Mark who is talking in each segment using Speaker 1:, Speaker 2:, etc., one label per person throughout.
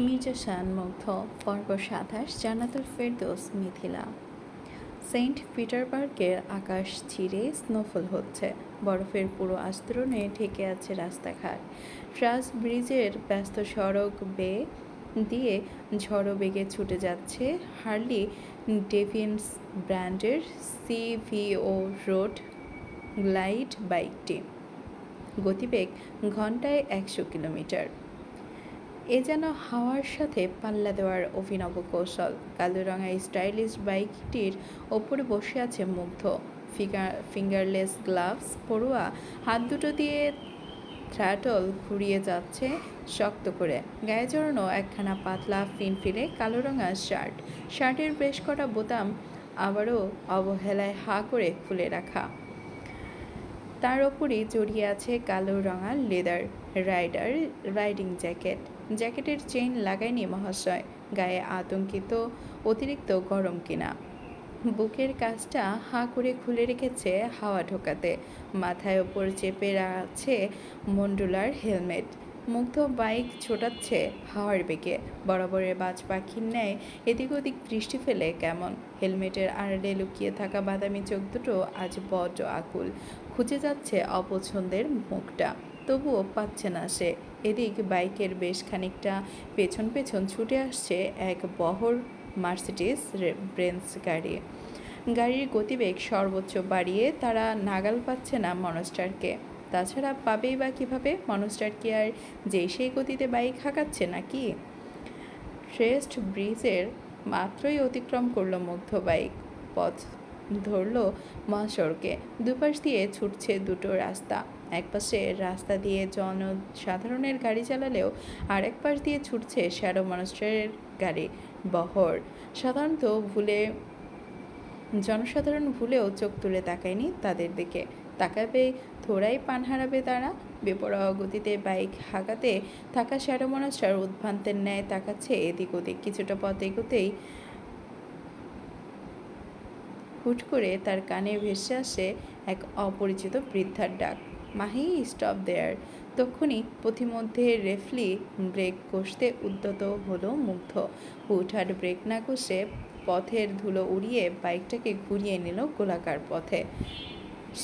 Speaker 1: মির্জা শানমুগ্ধ পর্ব ২৭ জান্নাতুল ফেরদৌস মিথিলা। সেন্ট পিটারবার্গের আকাশ চিরে স্নোফল হচ্ছে, বরফের পুরো আস্তরণে ঢেকে আছে রাস্তাঘাট। ট্রাস ব্রিজের ব্যস্ত সড়ক বেয়ে দিয়ে ঝড়ো বেগে ছুটে যাচ্ছে হার্লি ডেভিনস ব্র্যান্ডের সিভিও রোড গ্লাইড বাইকটি। গতিবেগ ঘন্টায় ১০০ কিলোমিটার। এ যেন হাওয়ার সাথে পাল্লা দেওয়ার অভিনব কৌশল। কালো রঙা স্টাইলিশ বাইকটির ওপরে বসে আছে মুগ্ধ, ফিঙ্গারলেস গ্লাভস পরোয়া হাত দুটো দিয়ে থ্র্যাটল ঘুরিয়ে যাচ্ছে শক্ত করে। গায়ে জড়ানো একখানা পাতলা ফিনফিনে কালো রঙা শার্টের বেশ কটা বোতাম আবারও অবহেলায় করে খুলে রাখা। তার ওপরই জড়িয়ে আছে কালো রঙা লেদার রাইডিং জ্যাকেটের চেইন লাগায়নি মহাশয়। গায়ে আতঙ্কিত অতিরিক্ত গরম কিনা। বুকের কাজটা করে খুলে রেখেছে হাওয়া ঢোকাতে। মাথায় ওপর চেপে আছে মন্ডুলার হেলমেট। মুগ্ধ বাইক ছোটাচ্ছে হাওয়ার বেগে, বরাবরের বাজ পাখির ন্যায় এদিক ওদিক দৃষ্টি ফেলে কেমন। হেলমেটের আড়ালে লুকিয়ে থাকা বাদামি চোখ দুটো আজ বড্ড আকুল, খুঁজে যাচ্ছে অপছন্দের মুখটা, তবুও পাচ্ছে না সে। এদিক বাইকের বেশ খানিকটা পেছন পেছন ছুটে আসছে এক বহর মার্সিডিজ বেঞ্জ গাড়ির গতিবেগ সর্বোচ্চ বাড়িয়ে তারা নাগাল পাচ্ছে না মনস্টারকে। তাছাড়া পাবেই বা কীভাবে? মনস্টার কি আর সেই গতিতে বাইক হাঁকাচ্ছে নাকি? ট্রেস্ট ব্রিজের মাত্রই অতিক্রম করলো মুগ্ধ বাইক, পথ ধরল মহাসড়কে। দুপাশ দিয়ে ছুটছে দুটো রাস্তা। এক পাশে রাস্তা দিয়ে জনসাধারণের গাড়ি চালালেও আরেক পাশ দিয়ে ছুটছে শ্যাডো মনস্টারের গাড়ি বহর। জনসাধারণ ভুলেও চোখ তুলে তাকায়নি তাদের দিকে। তাকাবে থোড়াই পান হারাবে তারা। বেপরোয়া গতিতে বাইক হাঁকাতে থাকা শ্যাডো মনস্টার উদ্ভ্রান্তের ন্যায় তাকাচ্ছে এদিক ওদিক। কিছুটা পথ এগোতেই হুট করে তার কানে ভেসে আসে এক অপরিচিত বৃদ্ধার ডাক, মাহি, স্টপ দেয়ার। তক্ষুনি পথিমধ্যে রেফলি ব্রেক কষতে উদ্যত হলো মুগ্ধ। হুটহাট ব্রেক না কষে পথের ধুলো উড়িয়ে বাইকটাকে ঘুরিয়ে নিল গোলাকার পথে।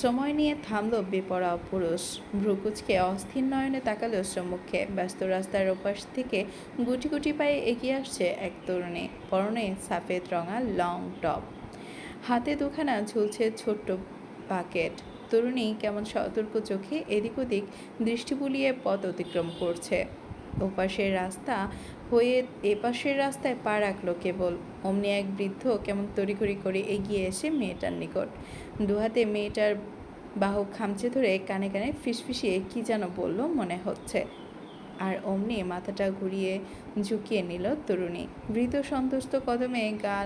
Speaker 1: সময় নিয়ে থামলো বেপরোয়া পুরুষ, ভ্রুকুচকে অস্থির নয়নে তাকালো সম্মুখে। ব্যস্ত রাস্তার ওপাশ থেকে গুটি গুটি পায়ে এগিয়ে আসছে এক তরুণী, পরনে সাফেদ রঙা লং টপ, হাতে দুখানা ঝুলছে ছোট্ট বাকেট। তরুণী কেমন সতর্ক চোখে এদিক ওদিক দৃষ্টি বুলিয়ে পথ অতিক্রম করছে। ওপাশের রাস্তা হয়ে এপাশের রাস্তায় পা রাখলো কেবল, অমনি এক বৃদ্ধ কেমন তড়িঘড়ি করে এগিয়ে এসে মেয়েটার নিকট। দুহাতে মেয়েটার বাহু খামচে ধরে কানে কানে ফিসফিসিয়ে কি যেন বলল মনে হচ্ছে। আর অমনি মাথাটা ঘুরিয়ে ঝুঁকিয়ে নিল তরুণী। বৃদ্ধ সন্তুষ্ট কদমে গা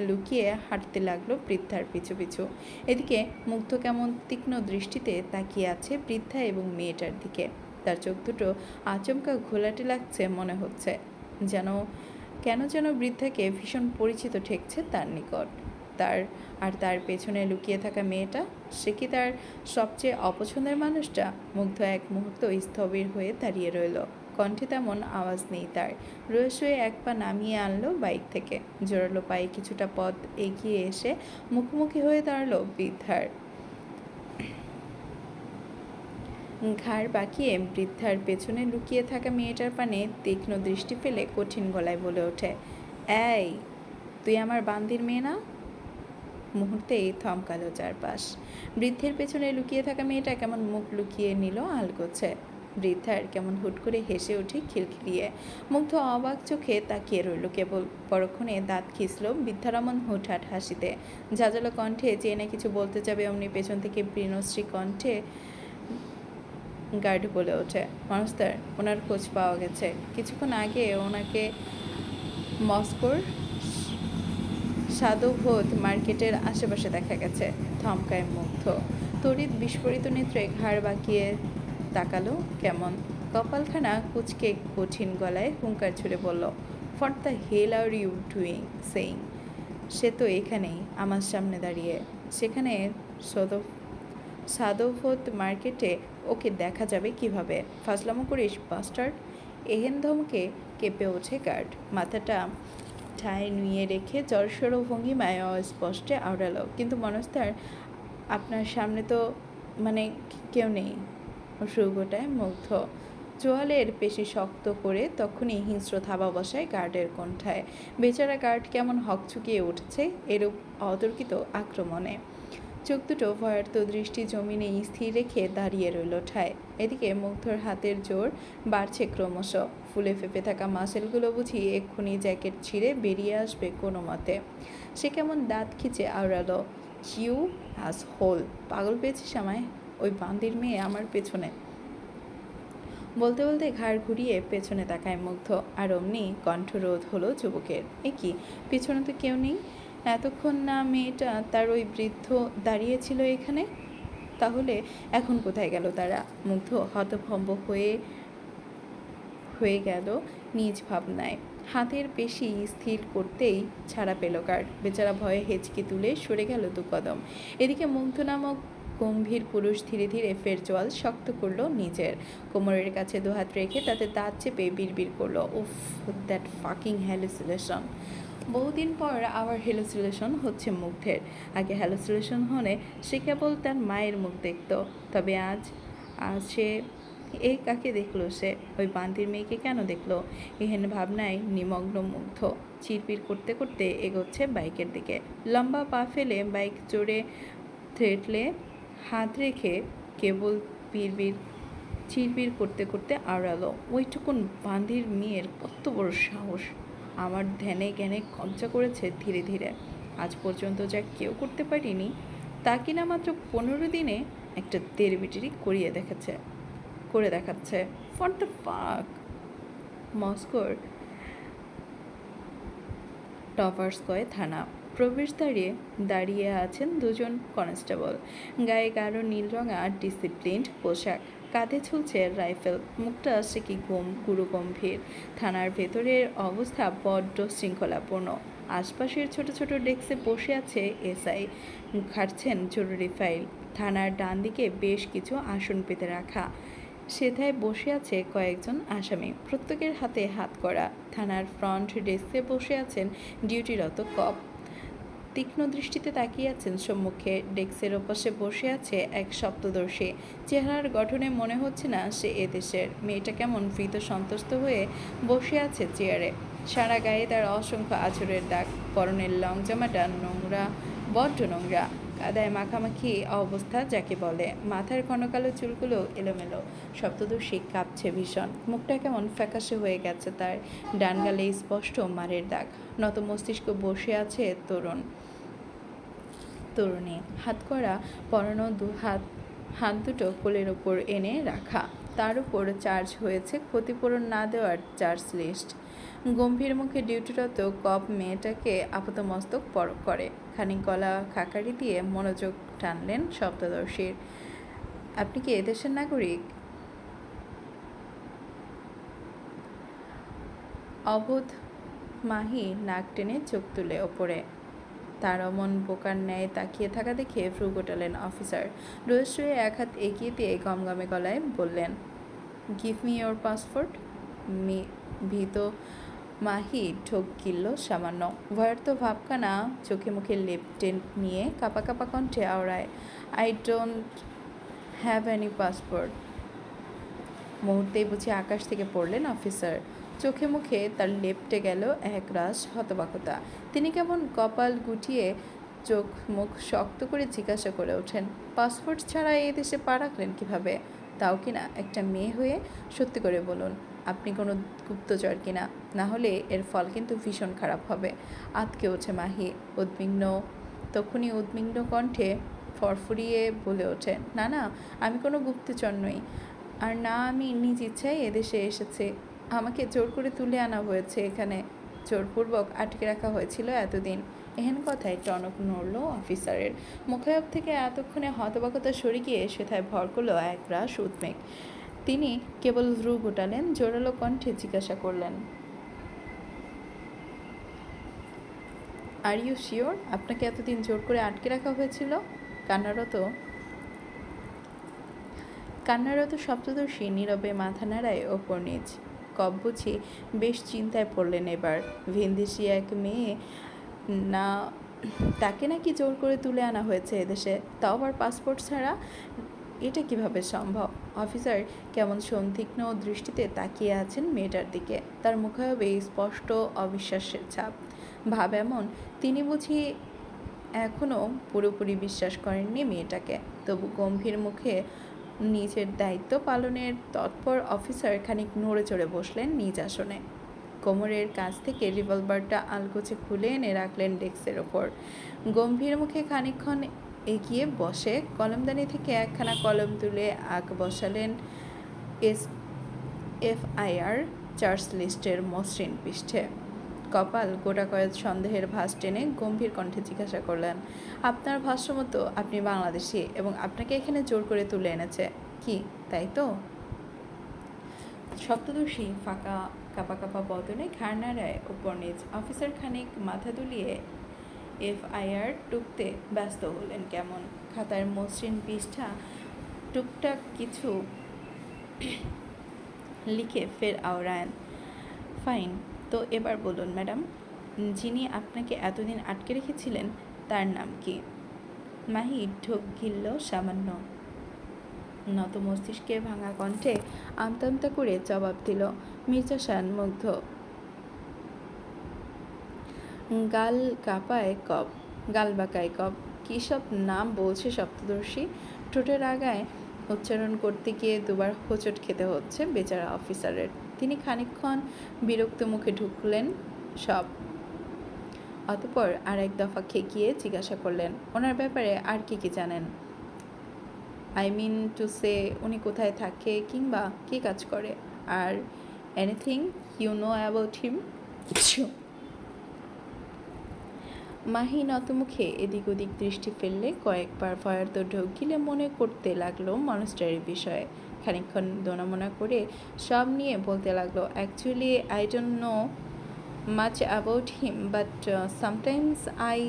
Speaker 1: লুকিয়ে হাঁটতে লাগলো বৃদ্ধার পিছু পিছু। এদিকে মুগ্ধ কেমন তীক্ষ্ণ দৃষ্টিতে তাকিয়ে আছে বৃদ্ধা এবং মেয়েটার দিকে। তার চোখ দুটো আচমকা ঘোলাটে লাগছে মনে হচ্ছে, কেন যেন বৃদ্ধাকে ভীষণ পরিচিত ঠেকছে তার নিকট। তার পেছনে লুকিয়ে থাকা মেয়েটা, সে কি তার সবচেয়ে অপছন্দের মানুষটা? মুগ্ধ এক মুহূর্ত স্থবির হয়ে দাঁড়িয়ে রইল। কণ্ঠে তেমন আওয়াজ নেই তার। রয়ে এক পা নামিয়ে আনলো বাইক থেকে, জোরালো পায়ে কিছুটা পথ এগিয়ে এসে মুখোমুখি হয়ে দাঁড়ালো বৃদ্ধার। ঘাড় বাঁকিয়ে বৃদ্ধার পেছনে লুকিয়ে থাকা মেয়েটার পানে তীক্ষ্ণ দৃষ্টি ফেলে কঠিন গলায় বলে ওঠে, এই, তুই আমার বান্দির মেয়ে না? মুহূর্তেই থমকালো চারপাশ। বৃদ্ধের পেছনে লুকিয়ে থাকা মেয়েটা কেমন মুখ লুকিয়ে নিল আলগোছে। বৃদ্ধার কেমন হুট করে হেসে উঠে খিলখিলিয়ে। মুগ্ধ অবাক চোখে তাকিয়ে রইল কেবল। পরক্ষণে দাঁত খিসল বৃদ্ধারমন হুটহাট হাসিতে। ঝাঁঝালো কণ্ঠে চেয়ে কিছু বলতে যাবে অমনি পেছন থেকে বীণশ্রী কণ্ঠে গার্ড বলে ওঠে, মনস্টার, ওনার খোঁজ পাওয়া গেছে। কিছুক্ষণ আগে ওনাকে মস্কোর সাদোভোদ মার্কেটের আশেপাশে দেখা গেছে। থমকায় মুগ্ধ। তড়িৎ বিস্ফোরিত নেত্রে ঘাড় বাঁকিয়ে তাকালো কেমন। কপালখানা কুচকে কঠিন গলায় হুঙ্কার ছুড়ে বলল, what the hell are you doing saying? সে তো এখানেই আমার সামনে দাঁড়িয়ে। সেখানে সাদোভোদ মার্কেটে ওকে দেখা যাবে কিভাবে? ফাজলামো করিস বাস্টার্ড। এহেন ধমকে কেঁপে ওঠে গার্ড। মাথাটা ঠায় নুয়ে রেখে জড়সড় ভঙ্গিমায় অস্পষ্টে আওড়ালো, কিন্তু মনস্তার আপনার সামনে তো মানে কেউ নেই। সুগোটায় মুগ্ধ চোয়ালের পেশি শক্ত করে তখনই হিংস্র থাবা বসায় গার্ডের কণ্ঠায়। বেচারা গার্ড কেমন হকচকিয়ে উঠেছে এরূপ অতর্কিত আক্রমণে। চোখ দুটো ভয়ার্ত দৃষ্টি জমিনে স্থির রেখে দাঁড়িয়ে রইল ঠায়। এদিকে মুগ্ধর হাতের জোর বাড়ছে ক্রমশ। ফুলে ফেঁপে থাকা মাসেলগুলো বুঝি এক্ষুনি জ্যাকেট ছিঁড়ে বেরিয়ে আসবে কোনো মতে। সে কেমন দাঁত খিচে আওড়ালো, ইউ অ্যাস হোল, পাগল পেয়েছিস আমায়? ওই বান্দির মেয়ে আমার পেছনে। বলতে বলতে ঘাড় ঘুরিয়ে পেছনে তাকায় মুগ্ধ, আর অমনি কণ্ঠরোধ হলো যুবকের। এ কি, পিছনে তো কেউ নেই? এতক্ষণ না মেয়েটা তার ওই বৃদ্ধ দাঁড়িয়েছিল এখানে? তাহলে এখন কোথায় গেল তারা? মুগ্ধ হতভম্ব হয়ে গেল নিজ ভাবনায়। হাতের পেশি স্থির করতেই ছাড়া পেল গার্ড। বেচারা ভয়ে হেঁচকি তুলে সরে গেল দু কদম। এদিকে মুগ্ধ নামক গম্ভীর পুরুষ ধীরে ধীরে ফের চোয়াল শক্ত করলো নিজের। কোমরের কাছে দুহাত রেখে তাতে দাঁত চেপে বিড়বিড় করলো, উফ, দ্যাট ফাকিং হ্যালুসিনেশন। বহুদিন পর আবার হ্যালুসিনেশন হচ্ছে মুগ্ধের। আগে হ্যালুসিনেশন হলে সে কেবল তার মায়ের মুখ দেখত, তবে আজ সে কাকে দেখলো? সে ওই বান্তির মেয়েকে কেন দেখলো? এহেন ভাবনায় নিমগ্ন মুগ্ধ চিরপির করতে করতে এগোচ্ছে বাইকের দিকে। লম্বা পা ফেলে বাইক জোরে থ্রেটলে হাত রেখে কেবল চিরবির করতে করতে আওড়ালো, ওইটুকুন বান্দির মেয়ের কত বড় সাহস! আমার ধ্যানে জ্ঞানে কবজা করেছে ধীরে ধীরে। আজ পর্যন্ত যা কেউ করতে পারিনি তা কিনা মাত্র 15 দিনে একটা দেড়বিটিরি করে দেখাচ্ছে। For the fuck! মস্কোর টভারস্কয় থানা প্রবেশদ্বারে দাঁড়িয়ে আছেন দুজন কনস্টেবল। গায়ে গাঢ় নীল রঙা ডিসিপ্লিনড পোশাক, কাঁধে ঝুলছে রাইফেল, মুখটা সে কি গুরুগম্ভীর। থানার ভেতরের অবস্থা বড্ড শৃঙ্খলাপূর্ণ। আশপাশের ছোট ছোট ডেস্কে বসে আছে এসআই, ঘাটছেন জরুরি ফাইল। থানার ডান দিকে বেশ কিছু আসন পেতে রাখা, সেথায় বসে আছে কয়েকজন আসামি, প্রত্যেকের হাতে হাত করা। থানার ফ্রন্ট ডেস্কে বসে আছেন ডিউটিরত কপ, তীক্ষ্ণ দৃষ্টিতে তাকিয়ে আছেন সম্মুখে। ডেস্কের ওপাশে বসে আছে এক সপ্তদর্শী, চেহারার গঠনে মনে হচ্ছে না সে এদেশের। মেয়েটা কেমন ভীত সন্ত্রস্ত হয়ে বসে আছে চেয়ারে, সারা গায়ে তার অসংখ্য আঁচড়ের দাগ। পরনের লং জামাটা নোংরা, বড্ড নোংরা, কাদায় মাখামাখি অবস্থা যাকে বলে। মাথার ঘন কালো চুলগুলো এলোমেলো। সপ্তদর্শী কাঁপছে ভীষণ, মুখটা কেমন ফ্যাকাশে হয়ে গেছে তার, ডান গালে স্পষ্ট মারের দাগ। নত মস্তিষ্ক বসে আছে তরুণী, হাত করা পরানো হাত দুটো কোলের ওপর এনে রাখা, তার উপর চার্জ হয়েছে ক্ষতিপূরণ না দেওয়ার চার্জ লিস্ট। গম্ভীর মুখে ডিউটিরত কপ মেয়েটাকে আপাতমস্তক পরখ করে। খানিক গলা খাকারি দিয়ে মনোযোগ টানলেন সপ্তদর্শীর। আপনি কি এদেশের নাগরিক? অবোধ মাহি নাক টেনে চোখ তুলে ওপরে। তার অমন বোকার ন্যায় তাকিয়ে থাকা দেখে ভ্রু গোটালেন অফিসার। রহস্যে এক হাত এগিয়ে দিয়ে গমগমে গলায় বললেন, গিভ মি ইয়োর পাসপোর্ট। ভীত মাহি ঢোক গিলল সামান্য। ভয়ার্ত ভাবখানা চোখে মুখে লেপটেন্ট নিয়ে কাপা কাপা কণ্ঠে আওড়ায়, I don't have any passport. মুহূর্তেই বুঝি আকাশ থেকে পড়লেন অফিসার। চোখে মুখে তার লেপটে গেল একরাশ হতবাকতা। তিনি কেমন কপাল গুটিয়ে চোখ মুখ শক্ত করে জিজ্ঞাসা করে ওঠেন, পাসপোর্ট ছাড়া এই দেশে পা রাখলেন কীভাবে? তাও কিনা একটা মেয়ে হয়ে? সত্যি করে বলুন, আপনি কোনো গুপ্তচর কিনা? না হলে এর ফল কিন্তু ভীষণ খারাপ হবে। আতকে ওঠে মাহি তখনই উদ্বিগ্ন কণ্ঠে ফরফরিয়ে বলে ওঠে, না না, আমি কোনো গুপ্তচর নই, আর না আমি নিজ ইচ্ছায় এদেশে এসেছি। আমাকে জোর করে তুলে আনা হয়েছে এখানে, জোরপূর্বক আটকে রাখা হয়েছিল এতদিন। এহেন কথায় টনক নড়ল অফিসারের। মুখায়ব থেকে এতক্ষণে হতবাকতা সরে গিয়ে সেথায় ভর করলো একরাশ উদ্বেগ। তিনি কেবল ভ্রু গোটালেন, জোরালো কণ্ঠে জিজ্ঞাসা করলেন, আর ইউ শিওর আপনাকে এতদিন জোর করে আটকে রাখা হয়েছিল? কান্নারত সপ্তদর্শী নীরবে মাথা নাড়ায় ওপর নিচ। কব বুঝি বেশ চিন্তায় পড়লেন এবার। ভিনদেশি এক মেয়ে না, তাকে নাকি জোর করে তুলে আনা হয়েছে এদেশে, তাও আবার পাসপোর্ট ছাড়া। এটা কিভাবে সম্ভব? অফিসার কেমন সন্দিগ্ধ দৃষ্টিতে তাকিয়ে আছেন মেয়েটার দিকে। তার মুখে হবে স্পষ্ট অবিশ্বাসের ছাপ। ভাব এমন, তিনি বুঝি এখনও পুরোপুরি বিশ্বাস করেননি মেয়েটাকে। তবু গম্ভীর মুখে নিজের দায়িত্ব পালনের তৎপর অফিসার খানিক নড়ে চড়ে বসলেন নিজ আসনে। কোমরের কাছ থেকে রিভলভারটা আলগোছে খুলে এনে রাখলেন ডেস্কের ওপর। গম্ভীর মুখে খানিকক্ষণ এগিয়ে বসে কলমদানি থেকে একখানা কলম তুলে আগ বসালেন এফআইআর চার্জ লিস্টের মসৃণ পৃষ্ঠে। কপাল গোটা কয়েক সন্দেহের ভাঁজ টেনে গম্ভীর কণ্ঠে জিজ্ঞাসা করলেন, আপনার ভাষ্যমতো আপনি বাংলাদেশি এবং আপনাকে এখানে জোর করে তুলে এনেছে, কি তাই তো? সপ্তদর্শী ফাঁকা কাপা কাপা বদনে ঘাড় নাড়ায় উপর নিচ। অফিসার খানিক মাথা দুলিয়ে এফআইআর টুকতে ব্যস্ত হলেন কেমন। খাতার মসৃণ পৃষ্ঠা টুকটাক কিছু লিখে ফের আওড়ান। ফাইন, তো এবার বলুন ম্যাডাম, যিনি আপনাকে এতদিন আটকে রেখেছিলেন তার নাম কি? মাহি ঢোক গিলল সামান্য। নত মস্তিষ্কে ভাঙা কণ্ঠে আমতা আমতা করে জবাব দিল। মির্জা শান মুগ্ধ। গাল বাঁকায় কব। কী সব নাম বলছে সপ্তদর্শী। ঠোঁটের আগায় উচ্চারণ করতে গিয়ে দুবার হোঁচট খেতে হচ্ছে বেচারা অফিসারের। তিনি খানিকক্ষণ বিরক্ত মুখে ঢুকলেন সব। অতঃপর আর এক দফা খেকিয়ে জিজ্ঞাসা করলেন, ওনার ব্যাপারে আর কি কি জানেন? আই মিন টু সে, উনি কোথায় থাকে কিংবা কী কাজ করে। আর anything you know about him? Mahi নতমুখে এদিক ওদিক দৃষ্টি ফেললে কয়েকবার ভয়ার্ত ঢোক গিলে মনে করতে লাগলো মনস্টারির বিষয়ে। খানিকক্ষণ দোনামোনা করে সব নিয়ে বলতে লাগলো, actually I don't know much about him, but sometimes I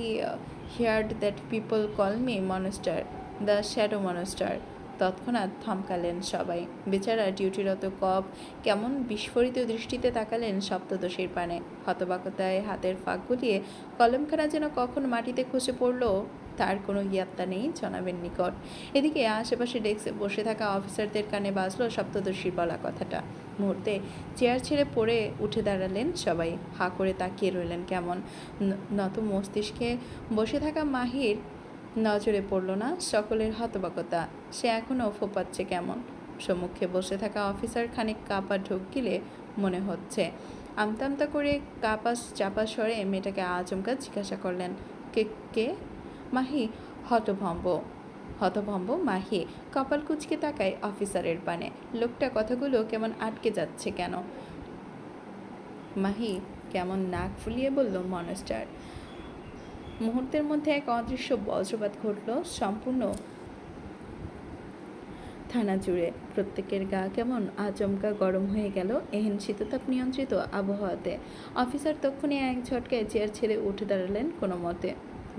Speaker 1: heard that people call me monster, the shadow monster. তৎক্ষণাৎ থমকালেন সবাই। বেচারা ডিউটিরত কব কেমন বিস্ফোরিত দৃষ্টিতে তাকালেন সপ্তদশীর পানে। হতবাকতায় হাতের ফাঁক গুলিয়ে কলমখানা যেন কখন মাটিতে খসে পড়ল তার কোনো ইয়াত্তা নেই জনাবের নিকট। এদিকে আশেপাশে ডেস্কে বসে থাকা অফিসারদের কানে বাজলো সপ্তদশীর বলা কথাটা। মুহূর্তে চেয়ার ছেড়ে পড়ে উঠে দাঁড়ালেন সবাই। হাঁ করে তাকিয়ে রইলেন কেমন। নত মস্তিষ্কে বসে থাকা মাহির নজরে পড়ল না সকলের হতবাকতা। সে এখনও ফোপাচ্ছে কেমন। সম্মুখে বসে থাকা অফিসার খানিক কাপা ঢোক গিলে মনে হচ্ছে। আমতা আমতা করে চাপা স্বরে মেয়েটাকে আচমকা জিজ্ঞাসা করলেন, কে কে? মাহি হতভম্ব মাহি কপাল কুঁচকে তাকায় অফিসারের পানে। লোকটা কথাগুলো কেমন আটকে যাচ্ছে কেন। মাহি কেমন নাক ফুলিয়ে বলল, মনস্টার। মুহূর্তের মধ্যে এক অদৃশ্য বজ্রপাত ঘটল সম্পূর্ণ থানা জুড়ে। প্রত্যেকের গা কেমন আচমকা গরম হয়ে গেল এহেন শীততাপ নিয়ন্ত্রিত আবহাওয়াতে। অফিসার তক্ষুনি এক ঝটকায় চেয়ার ছেড়ে উঠে দাঁড়ালেন কোনো মতে।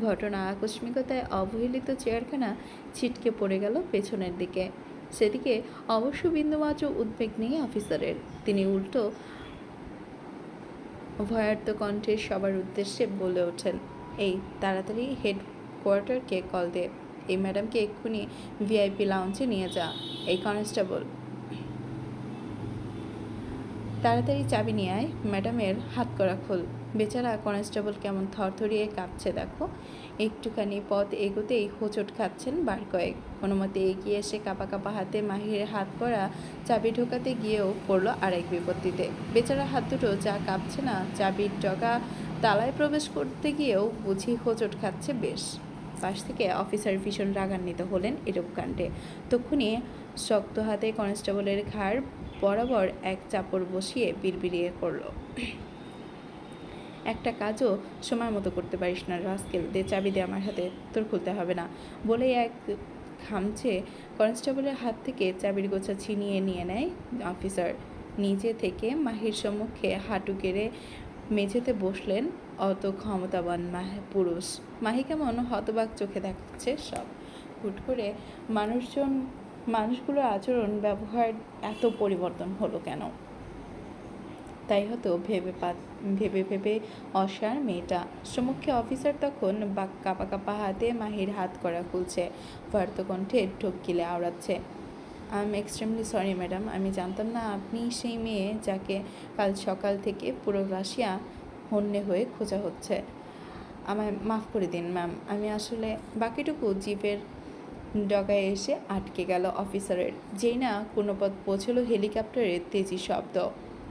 Speaker 1: ঘটনা আকস্মিকতায় অবহেলিত চেয়ারখানা ছিটকে পড়ে গেল পেছনের দিকে। সেদিকে অবশ্য বিন্দুমাত্র উদ্বেগ নেই অফিসারের। তিনি উল্টো ভয়ার্ত কণ্ঠে সবার উদ্দেশ্যে বলে ওঠেন, এই তাড়াতাড়ি হেডকোয়ার্টারকে কল দে। এই ম্যাডামকে এক্ষুনি ভিআইপি লাউঞ্জে নিয়ে যা। এই কনস্টেবল, তাড়াতাড়ি চাবি নিয়ে আয়। ম্যাডামের হাত করা খোল। বেচারা কনস্টেবল কেমন থরথরিয়ে কাঁপছে দেখো। একটুখানি পথ এগোতেই হোঁচট খাচ্ছেন বার কয়েক। কোনো মতে এগিয়ে এসে কাঁপা কাঁপা হাতে মাহির হাত করা চাবি ঢোকাতে গিয়েও পড়ল আরেক বিপত্তিতে। বেচারা হাত দুটো যা কাঁপছে না, চাবির ডগা তালায় প্রবেশ করতে গিয়েও বুঝি হোঁচট খাচ্ছে বেশ। পাশ থেকে অফিসার ভীষণ রাগান্বিত হলেন এরূপ কাণ্ডে। তক্ষুনি শক্ত হাতে কনস্টেবলের ঘাড় বরাবর এক চাপড় বসিয়ে বিড়বিড়িয়ে করল, একটা কাজও সময় মতো করতে পারিস না রাস্কেল, দে চাবি দে আমার হাতে, তোর খুলতে হবে না। বলেই এক খামচে কনস্টেবলের হাত থেকে চাবির গোছা ছিনিয়ে নিয়ে নেয় অফিসার। নিজে থেকে মাহির সম্মুখে হাঁটু গেড়ে মেঝেতে বসলেন অত ক্ষমতাবান পুরুষ। মাহি কেমন হতবাক চোখে দেখাচ্ছে সব। হুট করে মানুষগুলোর আচরণ ব্যবহার এত পরিবর্তন হলো কেন? তাই হয়তো ভেবে ভেবে অসার মেয়েটা। সম্মুখে অফিসার তখন কাঁপা কাঁপা হাতে মাহির হাত করা খুলছে, ভয়ার্ত কণ্ঠে ঢোক গিলে আওড়াচ্ছে। I am extremely sorry madam, আমি জানতাম না আপনি সেই মেয়ে যাকে কাল সকাল থেকে পুরো রাশিয়া হন্যে হয়ে খোঁজা হচ্ছে। আমায় মাফ করে দিন ম্যাম, আমি আসলে বাকিটুকু জিপের ডগায় এসে আটকে গেল অফিসারের। যেই না কোনো পথ পৌঁছলো হেলিকপ্টারের তেজি শব্দ,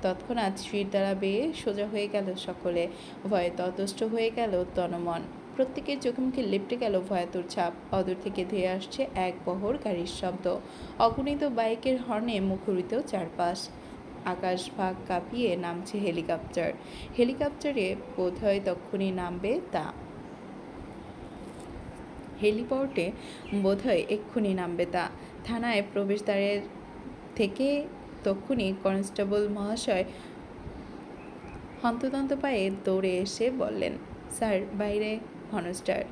Speaker 1: তৎক্ষণাৎ সিঁড়ির দ্বারা বেয়ে সোজা হয়ে গেল সকলে। ভয়ে ততষ্ট হয়ে গেল তনমন। প্রত্যেকের চোখে মুখে লেপটে গেল ভয়াতুর ছাপ। অদূর থেকে ধেয়ে আসছে এক বহর গাড়ির শব্দ, অগণিত বাইকের হর্নে মুখরিত চারপাশ। আকাশ ভাগ কাঁপিয়ে নামছে হেলিকপ্টার। হেলিকপ্টারে বোধহয় তক্ষুনি নামবে তা। হেলিপোর্টে বোধহয় এক্ষুনি নামবে তা। থানায় প্রবেশদ্বারের থেকে তক্ষুনি কনস্টেবল মহাশয় হন্তদন্ত পায়ে দৌড়ে এসে বললেন, স্যার বাইরে হনস্টার।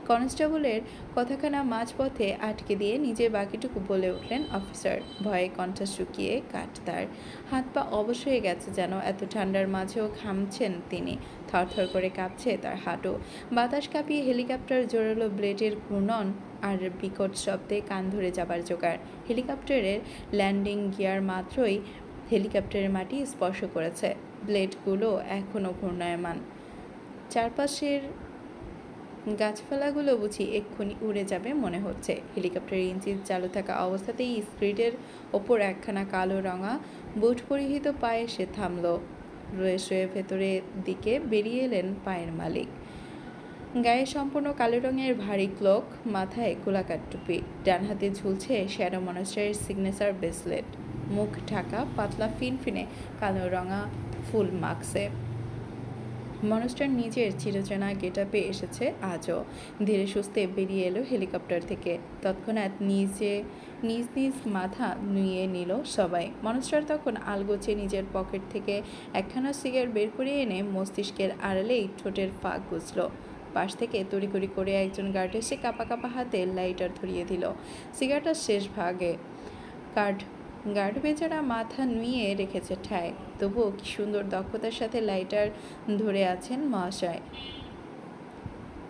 Speaker 1: কনস্টেবলের কথাখানা মাঝপথে আটকে দিয়ে নিজের বাকিটুকু বলে উঠলেন অফিসার। ভয়ে কণ্ঠ শুকিয়ে কাঠ তার, হাত পা অবশ হয়ে গেছে যেন। এত ঠান্ডার মাঝেও ঘামছেন তিনি, থরথর করে কাঁপছে তার হাঁটু। বাতাস কাঁপিয়ে হেলিকপ্টার জোরালো ব্লেডের ঘূর্ণন আর বিকট শব্দে কান ধরে যাবার জোগাড়। হেলিকপ্টারের ল্যান্ডিং গিয়ার মাত্রই হেলিকপ্টারের মাটি স্পর্শ করেছে, ব্লেডগুলো এখনও ঘূর্ণায়মান। চারপাশের গাছপালাগুলো বুঝি এক্ষুনি উড়ে যাবে মনে হচ্ছে। হেলিকপ্টারের ইঞ্জিন চালু থাকা অবস্থাতেই স্ক্রিনের ওপর একখানা কালো রঙা বুট পরিহিত পায়ে সে থামল। রয়ে শুয়ে ভেতরের দিকে বেরিয়ে এলেন পায়ের মালিক। গায়ে সম্পূর্ণ কালো রঙের ভারী ক্লোক, মাথায় গোলাকার টুপি, ডান হাতে ঝুলছে শ্যাডো মনস্টারের সিগনেচার ব্রেসলেট, মুখ ঢাকা পাতলা ফিনফিনে কালো রঙা ফুল মাস্কে। মনস্টার নিজের চিরচেনা গেটআপে এসেছে আজও। ধীরে সুস্থে বেরিয়ে এলো হেলিকপ্টার থেকে। তৎক্ষণাৎ নিজ নিজ মাথা নুইয়ে নিল সবাই। মনস্টার তখন আলগোছে নিজের পকেট থেকে একখানা সিগারেট বের করে এনে মস্তিষ্কের আড়ালেই ঠোঁটের ফাঁক গুছল। পাশ থেকে তড়িঘড়ি করে একজন গার্ড এসে কাঁপা কাঁপা হাতে লাইটার ধরিয়ে দিল। সিগারেটটার শেষ ভাগে গার্ড বেচারা মাথা নুইয়ে রেখেছে ঠায়, তবুও কি সুন্দর দক্ষতার সাথে লাইটার ধরে আছেন মহাশয়।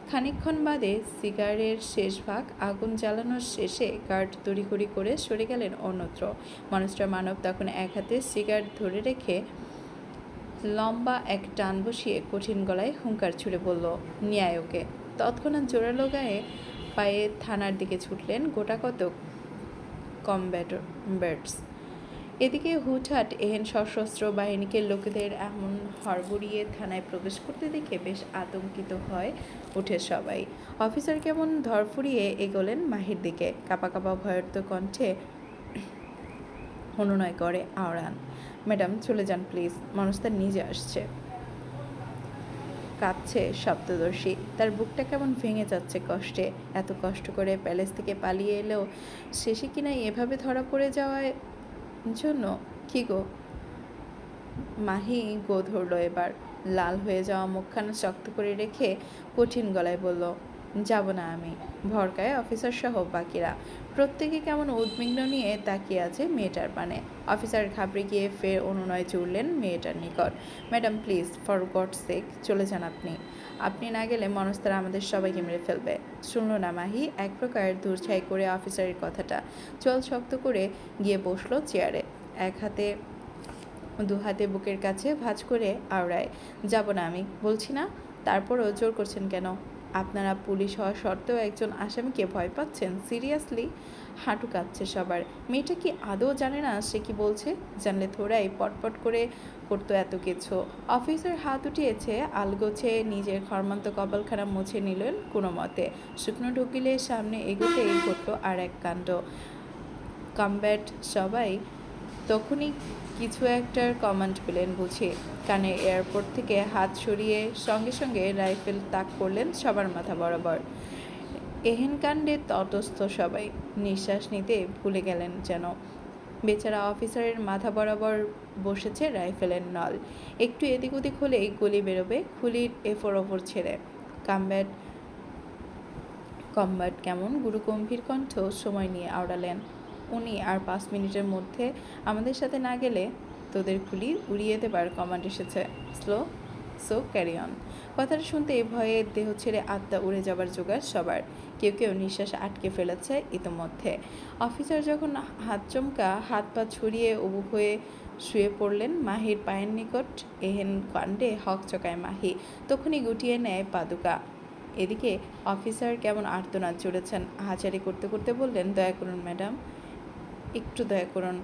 Speaker 1: খানিকক্ষণ বাদে সিগারের শেষ ভাগ আগুন জ্বালানোর শেষে গার্ড তড়িঘড়ি করে সরে গেলেন অন্যত্র। মনস্টার মানব তখন এক হাতে সিগারেট ধরে রেখে লম্বা এক টান বসিয়ে কঠিন গলায় হুঙ্কার ছুড়ে বলল, ন্যায় ওকে। তৎক্ষণাৎ জোরালো গায়ে পায়ে থানার দিকে ছুটলেন গোটাকতক কমব্যাটস। এদিকে হুটহাট এহেন সশস্ত্র বাহিনীকে লোকেদের এমন হড়বড়িয়ে থানায় প্রবেশ করতে দেখে বেশ আতঙ্কিত হয় উঠে সবাই। অফিসার কেমন ধরফুরিয়ে এগোলেন মাহির দিকে। কাঁপা কাঁপা ভয়ার্ত কণ্ঠে অনুনয় করে আওড়ান, ম্যাডাম চলে যান প্লিজ, মনস্তার নিজে আসছে। কাঁপছে সপ্তদর্শী, তার বুকটা কেমন ভেঙে যাচ্ছে কষ্টে। এত কষ্ট করে প্যালেস থেকে পালিয়ে এলেও শেষে কিনা এভাবে ধরা পড়ে যাওয়ায় জন্য। কি গো? মাহি গো ধরল এবার। লাল হয়ে যাওয়া মুখখানা শক্ত করে রেখে কঠিন গলায় বলল, যাব না আমি। ভরকায় অফিসার সহ বাকিরা প্রত্যেকে কেমন উদ্বিগ্ন নিয়ে তাকিয়ে আছে মেয়েটার পানে। অফিসার ঘাবড়ে গিয়ে ফের অনুনয় চুড়লেন মেয়েটার নিকট, ম্যাডাম প্লিজ, ফর গডস সেক চলে যান আপনি। আপনি না গেলে মনস্তারা আমাদের সবাইকে মেরে ফেলবে। শুনল না মাহি এক প্রকার দূরছাই করে অফিসারের কথাটা। চল শক্ত করে গিয়ে বসলো চেয়ারে, এক হাতে দু হাতে বুকের কাছে ভাঁজ করে আওড়ায়, যাব না আমি বলছি না। তারপরও জোর করছেন কেন? আপনারা পুলিশ হওয়া সত্ত্বেও একজন আসামিকে ভয় পাচ্ছেন? সিরিয়াসলি? হাঁটু কাঁপছে সবার। মেয়েটা কি আদৌ জানে না সে কি বলছে? জানলে থোড়াই পটপট করে করতো এত কিছু। অফিসার হাত উঠিয়েছে আলগোছে নিজের খর্মান্ত কপালখানা মুছে নিলেন কোনো মতে। শুকনো ঢুকিলে সামনে এগোতেই ঘটল আর এক কাণ্ড। কমব্যাট সবাই তখনই কিছু একটার কমান্ড পেলেন বুঝি। কানে এয়ারপোর্ট থেকে হাত সরিয়ে সঙ্গে সঙ্গে রাইফেল তাক করলেন সবার মাথা বরাবর। এহেন কাণ্ডে তটস্থ সবাই নিঃশ্বাস নিতে ভুলে গেলেন যেন। বেচারা অফিসারের মাথা বরাবর বসেছে রাইফেলের নল। একটু এদিক ওদিক হলেই গুলি বেরোবে খুলির এফোর ওপর ছেড়ে। কমব্যাট কেমন গুরুগম্ভীর কণ্ঠ সময় নিয়ে আওড়ালেন, উনি আর 5 মিনিটের মধ্যে আমাদের সাথে না গেলে তো তোদের খুলি উড়িয়ে দেবার কমান্ড এসেছে। So carry on. কথাটা শুনতে ভয়ে দেহ ছেড়ে আত্মা উড়ে যাবার জোগাড় সবার। কেউ কেউ নিঃশ্বাস আটকে ফেলেছে ইতোমধ্যে। অফিসার যখন হাত পা ছড়িয়ে উবু হয়ে শুয়ে পড়লেন মাহির পায়ের নিকট, এহেন কাণ্ডে হকচকায় মাহি। তখনই গুটিয়ে নেয় পাদুকা। এদিকে অফিসার কেমন আর্তনাদ জুড়েছেন। হাজারি করতে করতে বললেন, দয়া করুন ম্যাডাম, একটু দয়া করুন।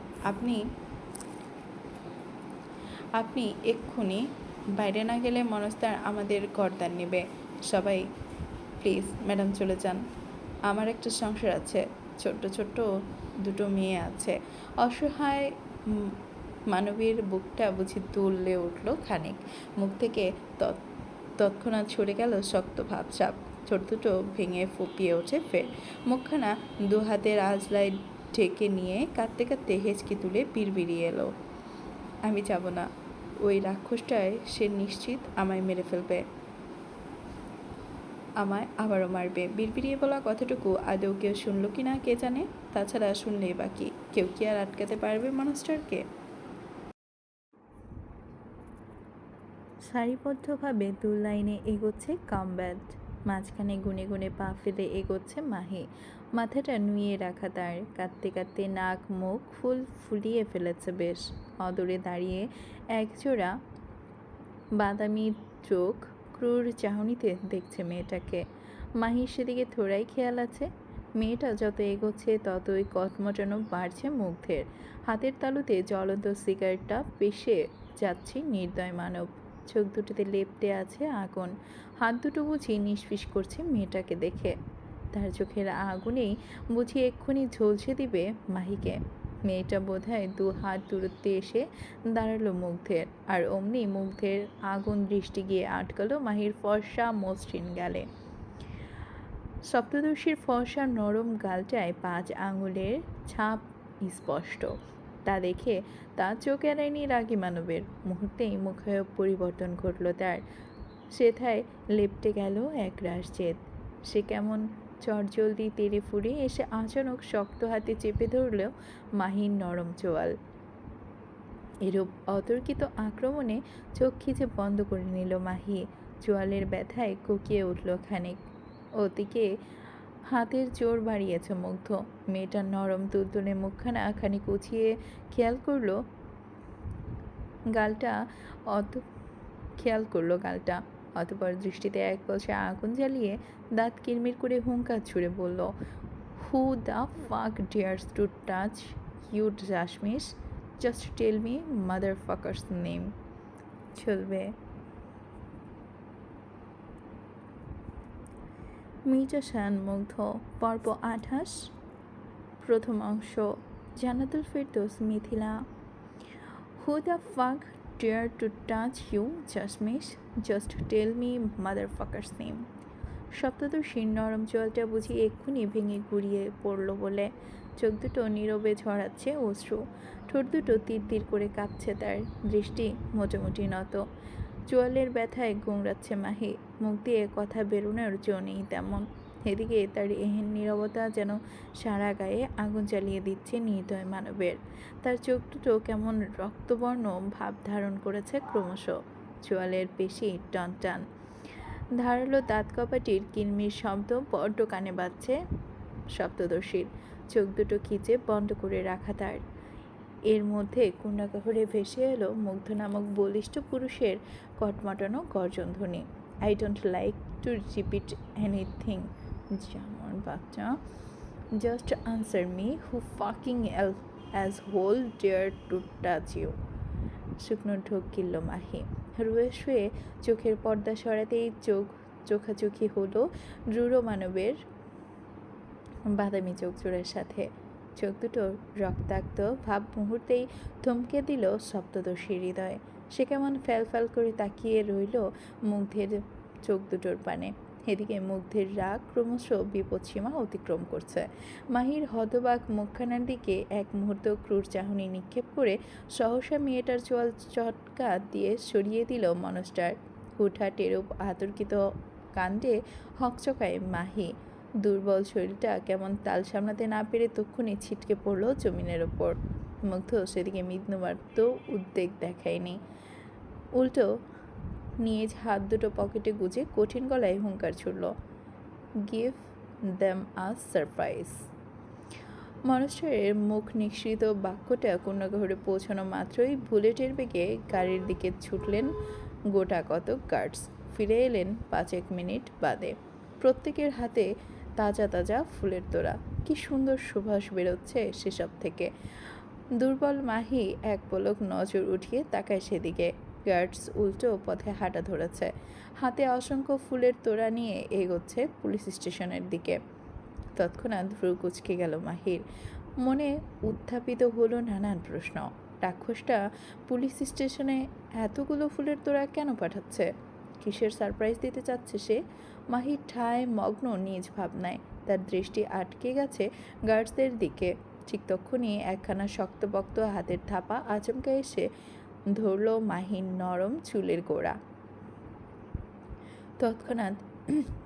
Speaker 1: আপনি এক্ষুনি বাইরে না গেলে মনস্তার আমাদের গর্দান নেবে। সবাই প্লিজ ম্যাডাম চলে যান। আমার একটা সংসার আছে, ছোট্ট দুটো মেয়ে আছে। অসহায় মানবীর বুকটা বুঝি দুললে উঠল খানিক। মুখ থেকে তৎক্ষণাৎ সরে গেল শক্ত ভাবসাব। ঠোঁট দুটো ভেঙে ফুপিয়ে ওঠে ফের। মুখখানা দু হাতের আজলায় ঢেকে নিয়ে কাঁদতে কাঁদতে হেঁচকি তুলে বিড়বিড়িয়ে এলো, আমি যাব না। ওই রাক্ষসটায় সে নিশ্চিত আমায় মেরে ফেলবে, আমায় আবারও মারবে। বিড়বিড়িয়ে বলা কথাটুকু আদৌ কেউ শুনল কি না কে জানে। তাছাড়া শুনলেই বাকি, কেউ কি আর আটকাতে পারবে মনস্টারকে? সারিবদ্ধভাবে দু লাইনে এগোচ্ছে কমব্যাট। মাঝখানে গুনে গুনে পা ফেলে এগোচ্ছে মাহি। মাথাটা নুয়ে রাখা তার। কাঁদতে কাঁদতে নাক মুখ ফুলিয়ে ফেলেছে বেশ। অদূরে দাঁড়িয়ে একজোড়া বাদামি চোখ ক্রূর চাহনিতে দেখছে মেয়েটাকে। মাহির সেদিকে থোড়াই খেয়াল আছে। মেয়েটা যত এগোচ্ছে ততই কটমটানো বাড়ছে মুগ্ধের। হাতের তালুতে জ্বলন্ত সিগারেটটা পেশে যাচ্ছে নির্দয় মানব। চোখ দুটোতে লেপ্টে আছে আগুন। হাত দুটো বুঝি নিষ্পিস করছে মেয়েটাকে দেখে। তার চোখের আগুনেই বুঝি এক্ষুনি ঝলসে দিবে মাহিকে। মেয়েটা বোধহয় 2 হাত দূরত্বে এসে দাঁড়ালো মুগ্ধের। আর অমনি মুগ্ধের আগুন দৃষ্টি গিয়ে আটকালো মাহির ফর্সা মসৃণ গালে। সপ্তদর্শীর ফর্সা নরম গালটায় 5 আঙুলের ছাপ স্পষ্ট। তা দেখে তার চোখ এড়ায়নি রাগী মানবের। মুহূর্তেই মুখায়ব পরিবর্তন ঘটল তার। সেথায় লেপ্টে গেল এক রাশ জেদ। সে কেমন চটজলদি তেড়ে ফুড়ে এসে আচানক শক্ত হাতে চেপে ধরল মাহির নরম চোয়াল। এরূপ অতর্কিত আক্রমণে চোখ খিচে বন্ধ করে নিল মাহি। চোয়ালের ব্যথায় কুকিয়ে উঠল খানিক। ওদিকে হাতের জোর বাড়িয়েছে মুগ্ধ। মেয়েটার নরম তুলতুলে মুখখানা খানিক উঁচিয়ে খেয়াল করলো গালটা। অতঃপর দৃষ্টিতে এক পলসে আগুন জ্বালিয়ে দাঁত কিরমির করে হুঙ্কার ছুড়ে বলল, who the fuck dares to touch you জাসমিস? Just tell me motherfucker's name. চলবে। মির্জা শান মুগ্ধ, পর্ব 28, প্রথম অংশ। Jannatul Ferdous Mithila. Who the fuck dare to touch you জাসমিস? Just tell me motherfucker's name. সপ্তদর্শীর নরম জলটা বুঝি এক্ষুনি ভেঙে গুড়িয়ে পড়ল বলে। চোখ দুটো নীরবে ঝরাচ্ছে অশ্রু। ঠোঁট দুটো তীর করে কাঁপছে তার। দৃষ্টি মোটামুটি নত। চোয়ালের ব্যথায় গুমরাচ্ছে মাহি। মুখ দিয়ে কথা বেরোনোর জো নেই তেমন। এদিকে তার এহেন নীরবতা যেন সারা গায়ে আগুন জ্বালিয়ে দিচ্ছে নির্দয় মানবের। তার চোখ দুটো কেমন রক্তবর্ণ ভাব ধারণ করেছে ক্রমশ। চোয়ালের পেশি টান। ধারালো দাঁত কপাটির কিরমির শব্দ বড্ড কানে বাজছে সপ্তদর্শীর। চোখ দুটো খিচে বন্ধ করে রাখা তার। এর মধ্যে কুণ্ডাকাহরে ভেসে এলো মুগ্ধ নামক বলিষ্ঠ পুরুষের কটমটানো গর্জনধ্বনি। I don't like to repeat anything, জানোয়ার বাচ্চা। Just answer me, who fucking asshole dare to touch you? শুকনো ঢোক গিলল মাহি। রুয়ে শুয়ে চোখের পর্দা সরাতেই চোখাচোখি হলো রূঢ় মানবের বাদামি চোখ জোড়ার সাথে। চোখ দুটো রক্তাক্ত ভাব মুহূর্তেই থমকে দিল সপ্তদর্শীর হৃদয়। সে কেমন ফ্যাল করে তাকিয়ে রইল মুগ্ধের চোখ দুটোর পানে। এদিকে মুগ্ধের রাগ ক্রমশ বিপদসীমা অতিক্রম করছে। মাহির হতবাক মুখখানার দিকে এক মুহূর্ত ক্রূর চাহনি নিক্ষেপ করে সহসা মেয়েটার চোয়াল চটকা দিয়ে সরিয়ে দিল মনস্টার। হুটহাট এরূপ আতর্কিত কাণ্ডে হকচকায় মাহি। দুর্বল শরীরটা কেমন তাল সামলাতে না পেরে তক্ষুনি ছিটকে পড়ল জমিনের ওপর। মুগ্ধ সেদিকে বিন্দুমাত্র উদ্বেগ দেখায়নি। উল্টো নিজ হাত দুটো পকেটে গুজে কঠিন গলায় হুঙ্কার ছুড়ল, গিভ দ্যাম আ সারপ্রাইজ। মানুষের মুখ নিঃসৃত বাক্যটা কন্যাগহরে পৌঁছানো মাত্রই বুলেটের বেগে গাড়ির দিকে ছুটলেন গোটা কতক গার্ডস। ফিরে এলেন 5 মিনিট বাদে। প্রত্যেকের হাতে তাজা তাজা ফুলের তোড়া। কি সুন্দর সুবাস বেরোচ্ছে সেসব থেকে। দুর্বল মাহি এক পলক নজর উঠিয়ে তাকায় সেদিকে। গার্ডস উল্টো পথে হাঁটা ধরেছে, হাতে অসংখ্য ফুলের তোড়া নিয়ে এগোচ্ছে পুলিশ স্টেশনের দিকে। তৎক্ষণাৎ ভ্রু কুঁচকে গেল মাহির। মনে উত্থাপিত হলো নানান প্রশ্ন। রাক্ষসটা পুলিশ স্টেশনে এতগুলো ফুলের তোড়া কেন পাঠাচ্ছে? কিসের সারপ্রাইজ দিতে চাচ্ছে সে? মাহির ঠায় মগ্ন নিজ ভাবনায়। তার দৃষ্টি আটকে গেছে গার্ডসদের দিকে। ঠিক তক্ষুনি একখানা শক্তপোক্ত হাতের থাপা আচমকা এসে ধরল মাহির নরম চুলের গোড়া। তৎক্ষণাৎ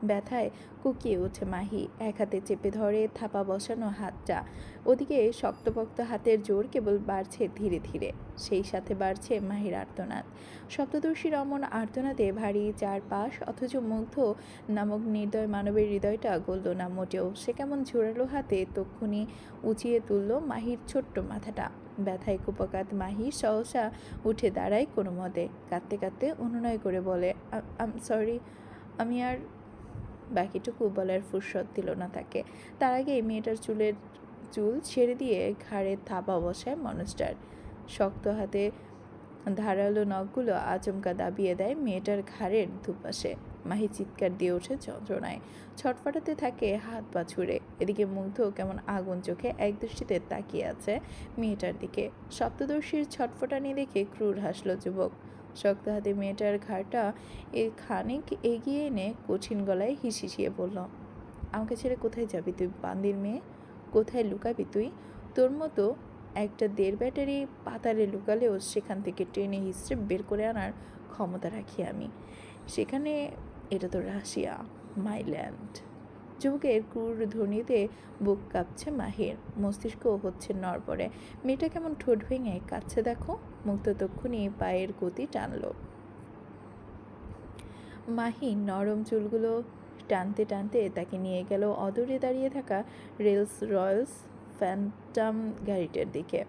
Speaker 1: ব্যথায় কুকিয়ে ওঠে মাহি। এক হাতে চেপে ধরে থাপা বসানো হাতটা। ওদিকে শক্তপোক্ত হাতের জোর কেবল বাড়ছে ধীরে ধীরে। সেই সাথে বাড়ছে মাহির আর্তনাদ। সপ্তদর্শীর অমন আর্তনাদে ভারী চারপাশ, অথচ মুগ্ধ নামক নির্দয় মানবের হৃদয়টা গলল না মোটেও। সে কেমন ঝোরালো হাতে তক্ষুনি উঁচিয়ে তুলল মাহির ছোট্ট মাথাটা। ব্যথায় কুপকাত মাহি সহসা উঠে দাঁড়ায় কোনো মতে। কাঁদতে কাঁদতে অনুনয় করে বলে, আম সরি, আমি আর। বাকিটুকু বলার ফুরসত দিল না তাকে। তার আগেই মেয়েটার চুল ছেড়ে দিয়ে ঘাড়ে থাপা বসায় মানুষটার। শক্ত হাতে ধারালো নখগুলো আচমকা দাবিয়ে দেয় মেয়েটার ঘাড়ের দুপাশে। মাহি চিৎকার দিয়ে ওঠে যন্ত্রণায়, ছটফটাতে থাকে হাত পা ছুড়ে। এদিকে মুগ্ধ কেমন আগুন চোখে একদৃষ্টিতে তাকিয়ে আছে মেয়েটার দিকে। সপ্তদর্শীর ছটফটানি দেখে ক্রূর হাসল যুবক। শক্ত হাতে মেয়েটার ঘাড়টা খানিক এগিয়ে এনে কঠিন গলায় হিসিয়ে বলল, আমাকে ছেড়ে কোথায় যাবি তুই বান্দির মেয়ে? কোথায় লুকাবি তুই? তোর মতো একটা 1.5 ব্যাটারি পাতালে লুকালেও সেখান থেকে টেনে হিস্ট্রে বের করে আনার ক্ষমতা রাখি আমি। সেখানে এটা তো রাশিয়া, মাই ল্যান্ড। যুবকের ক্রূর ধ্বনিতে বুক কাঁপছে মাহির, মস্তিষ্ক হচ্ছে নড়বড়ে। মেয়েটা কেমন ঠোঁট ভেঙে কাঁদছে দেখো। মুক্ত তক্ষুনি পায়ের গতি টানল। মাহি নরম চুলগুলো টানতে টানতে তাকে নিয়ে গেল অদূরে দাঁড়িয়ে থাকা রেলস রয়েলস ফ্যান্টাম গাড়িটার দিকে।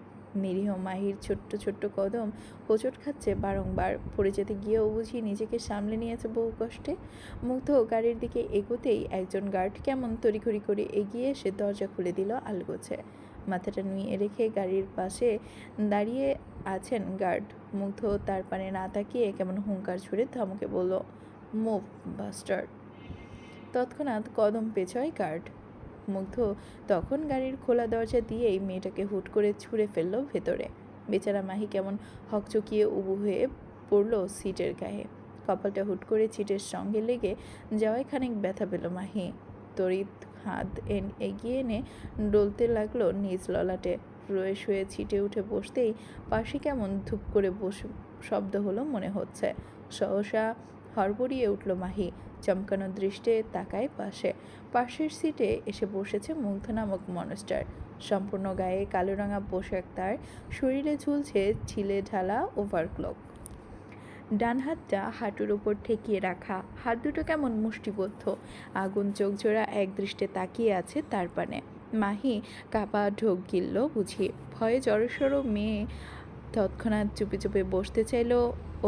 Speaker 1: নিরীহ মাহির ছোট্ট ছোট্ট কদম হোঁচট খাচ্ছে বারংবার। পড়ে যেতে গিয়েও বুঝি নিজেকে সামলে নিয়েছে বহু কষ্টে। মুগ্ধ গাড়ির দিকে এগোতেই একজন গার্ড কেমন তড়িঘড়ি করে এগিয়ে এসে দরজা খুলে দিল আলগোছে। মাথাটা নুয়ে রেখে গাড়ির পাশে দাঁড়িয়ে আছেন গার্ড। মুগ্ধ তার পানে না তাকিয়ে কেমন হুঙ্কার ছুড়ে ধমকে বলল, মুভ বাস্টার্ড। তৎক্ষণাৎ কদম পেছয় গার্ড। মুগ্ধ তখন গাড়ির খোলা দরজা দিয়েই মেয়েটাকে হুট করে ছুঁড়ে ফেলল ভেতরে। বেচারা মাহি কেমন হকচকিয়ে উবু হয়ে পড়ল সিটের গায়ে। কপালটা হুট করে সিটের সঙ্গে লেগে যাওয়ায় খানিক ব্যথা পেল মাহি। তড়িৎ হাত এগিয়ে এনে ডলতে লাগলো নিজ ললাটে। রয়ে শুয়ে ছিটে উঠে বসতেই পাশে কেমন ধূপ করে শব্দ হলো মনে হচ্ছে। সহসা হড়বড়িয়ে উঠল মাহি। চমকানো দৃষ্টে তাকায় পাশের সিটে এসে বসেছে মুগ্ধ নামক মনস্টার। সম্পূর্ণ গায়ে কালো রাঙা পোশাক, তার শরীরে ঝুলছে ছিলে ঢালা ওভারক্লক। ডান হাতটা হাঁটুর উপর ঠেকিয়ে রাখা, হাত দুটো কেমন মুষ্টিবদ্ধ। আগুন চোখ জোড়া এক দৃষ্টে তাকিয়ে আছে তার পানে। মাহি কাপা ঢোক গিলল বুঝি। ভয়ে জড়সড় মেয়ে তৎক্ষণাৎ চুপে চুপে বসতে চাইল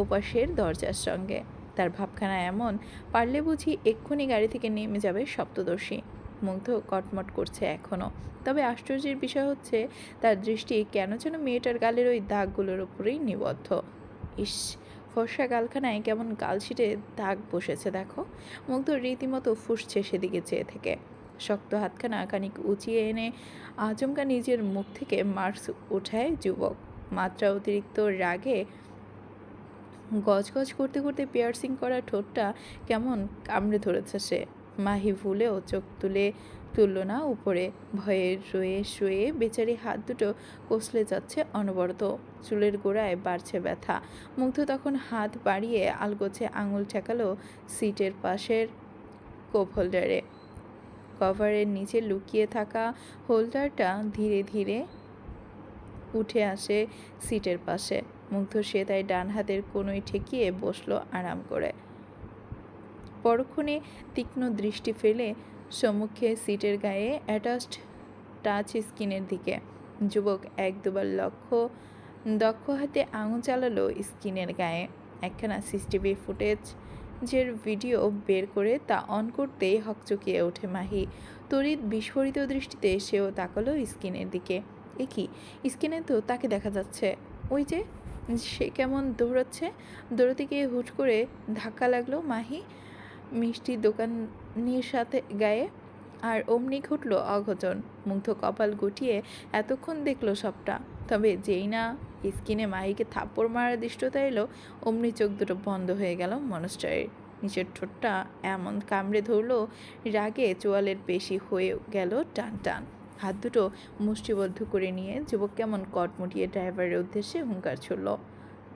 Speaker 1: ওপাশের দরজার সঙ্গে। তার ভাবখানা এমন, পারলে বুঝি এক্ষুনি গাড়ি থেকে নেমে যাবে সপ্তদর্শী। মুগ্ধ কটমট করছে এখনও। তবে আশ্চর্যের বিষয় হচ্ছে তার দৃষ্টি কেন যেন মেয়েটার গালের ওই দাগগুলোর উপরেই নিবদ্ধ। ইস, ফর্সা গালখানায় কেমন গালশিটে দাগ বসেছে দেখো। মুগ্ধ রীতিমতো ফুঁসছে সেদিকে চেয়ে থেকে। শক্ত হাতখানা খানিক উঁচিয়ে এনে আচমকা নিজের মুখ থেকে মার্কস ওঠায় যুবক। মাত্রা অতিরিক্ত রাগে গজগজ করতে করতে পিয়ার্সিং করা ঠোঁটটা কেমন কামড়ে ধরেছে সে। মাহি ভুলেও চোখ তুলল না উপরে। ভয়ে রয়ে শুয়ে বেচারি হাত দুটো কষলে যাচ্ছে অনবরত। চুলের গোড়ায় বাড়ছে ব্যথা। মুগ্ধ তখন হাত বাড়িয়ে আলগোছে আঙুল ঠেকালো সিটের পাশের কোপ হোল্ডারে। কভারের নিচে লুকিয়ে থাকা হোল্ডারটা ধীরে ধীরে উঠে আসে সিটের পাশে। মুগ্ধ সে তাই ডান হাতের কোনোই ঠেকিয়ে বসলো আরাম করে। পরক্ষণে তীক্ষ্ণ দৃষ্টি ফেলে সম্মুখে সিটের গায়ে অ্যাটাচড টাচ স্ক্রিনের দিকে। যুবক এক দুবার দক্ষ হাতে আঙুল চালালো স্ক্রিনের গায়ে। একখানা সিসিটিভি ফুটেজের ভিডিও বের করে তা অন করতেই হকচকিয়ে ওঠে মাহি। তড়িৎ বিস্ফোরিত দৃষ্টিতে সেও তাকালো স্ক্রিনের দিকে। এ কি, স্ক্রিনে তো তাকে দেখা যাচ্ছে। ওই যে সে কেমন দৌড়াতে গিয়ে হুট করে ধাক্কা লাগলো মাহি মিষ্টি দোকানির সাথে গায়ে। আর অমনি ঘটল অঘটন। মুগ্ধ কপাল গুটিয়ে এতক্ষণ দেখলো সবটা। তবে যেই না স্কিনে মাহিকে থাপ্পড় মারার দৃষ্টতা এলো, অমনি চোখ দুটো বন্ধ হয়ে গেল মানুষটার। নিচের ঠোঁটটা এমন কামড়ে ধরলো, রাগে চোয়ালের পেশি হয়ে গেল টান টান। হাত দুটো মুষ্টিবদ্ধ করে নিয়ে যুবক কেমন কটমুটিয়ে ড্রাইভারের উদ্দেশ্যে হুঙ্কার ছুড়ল,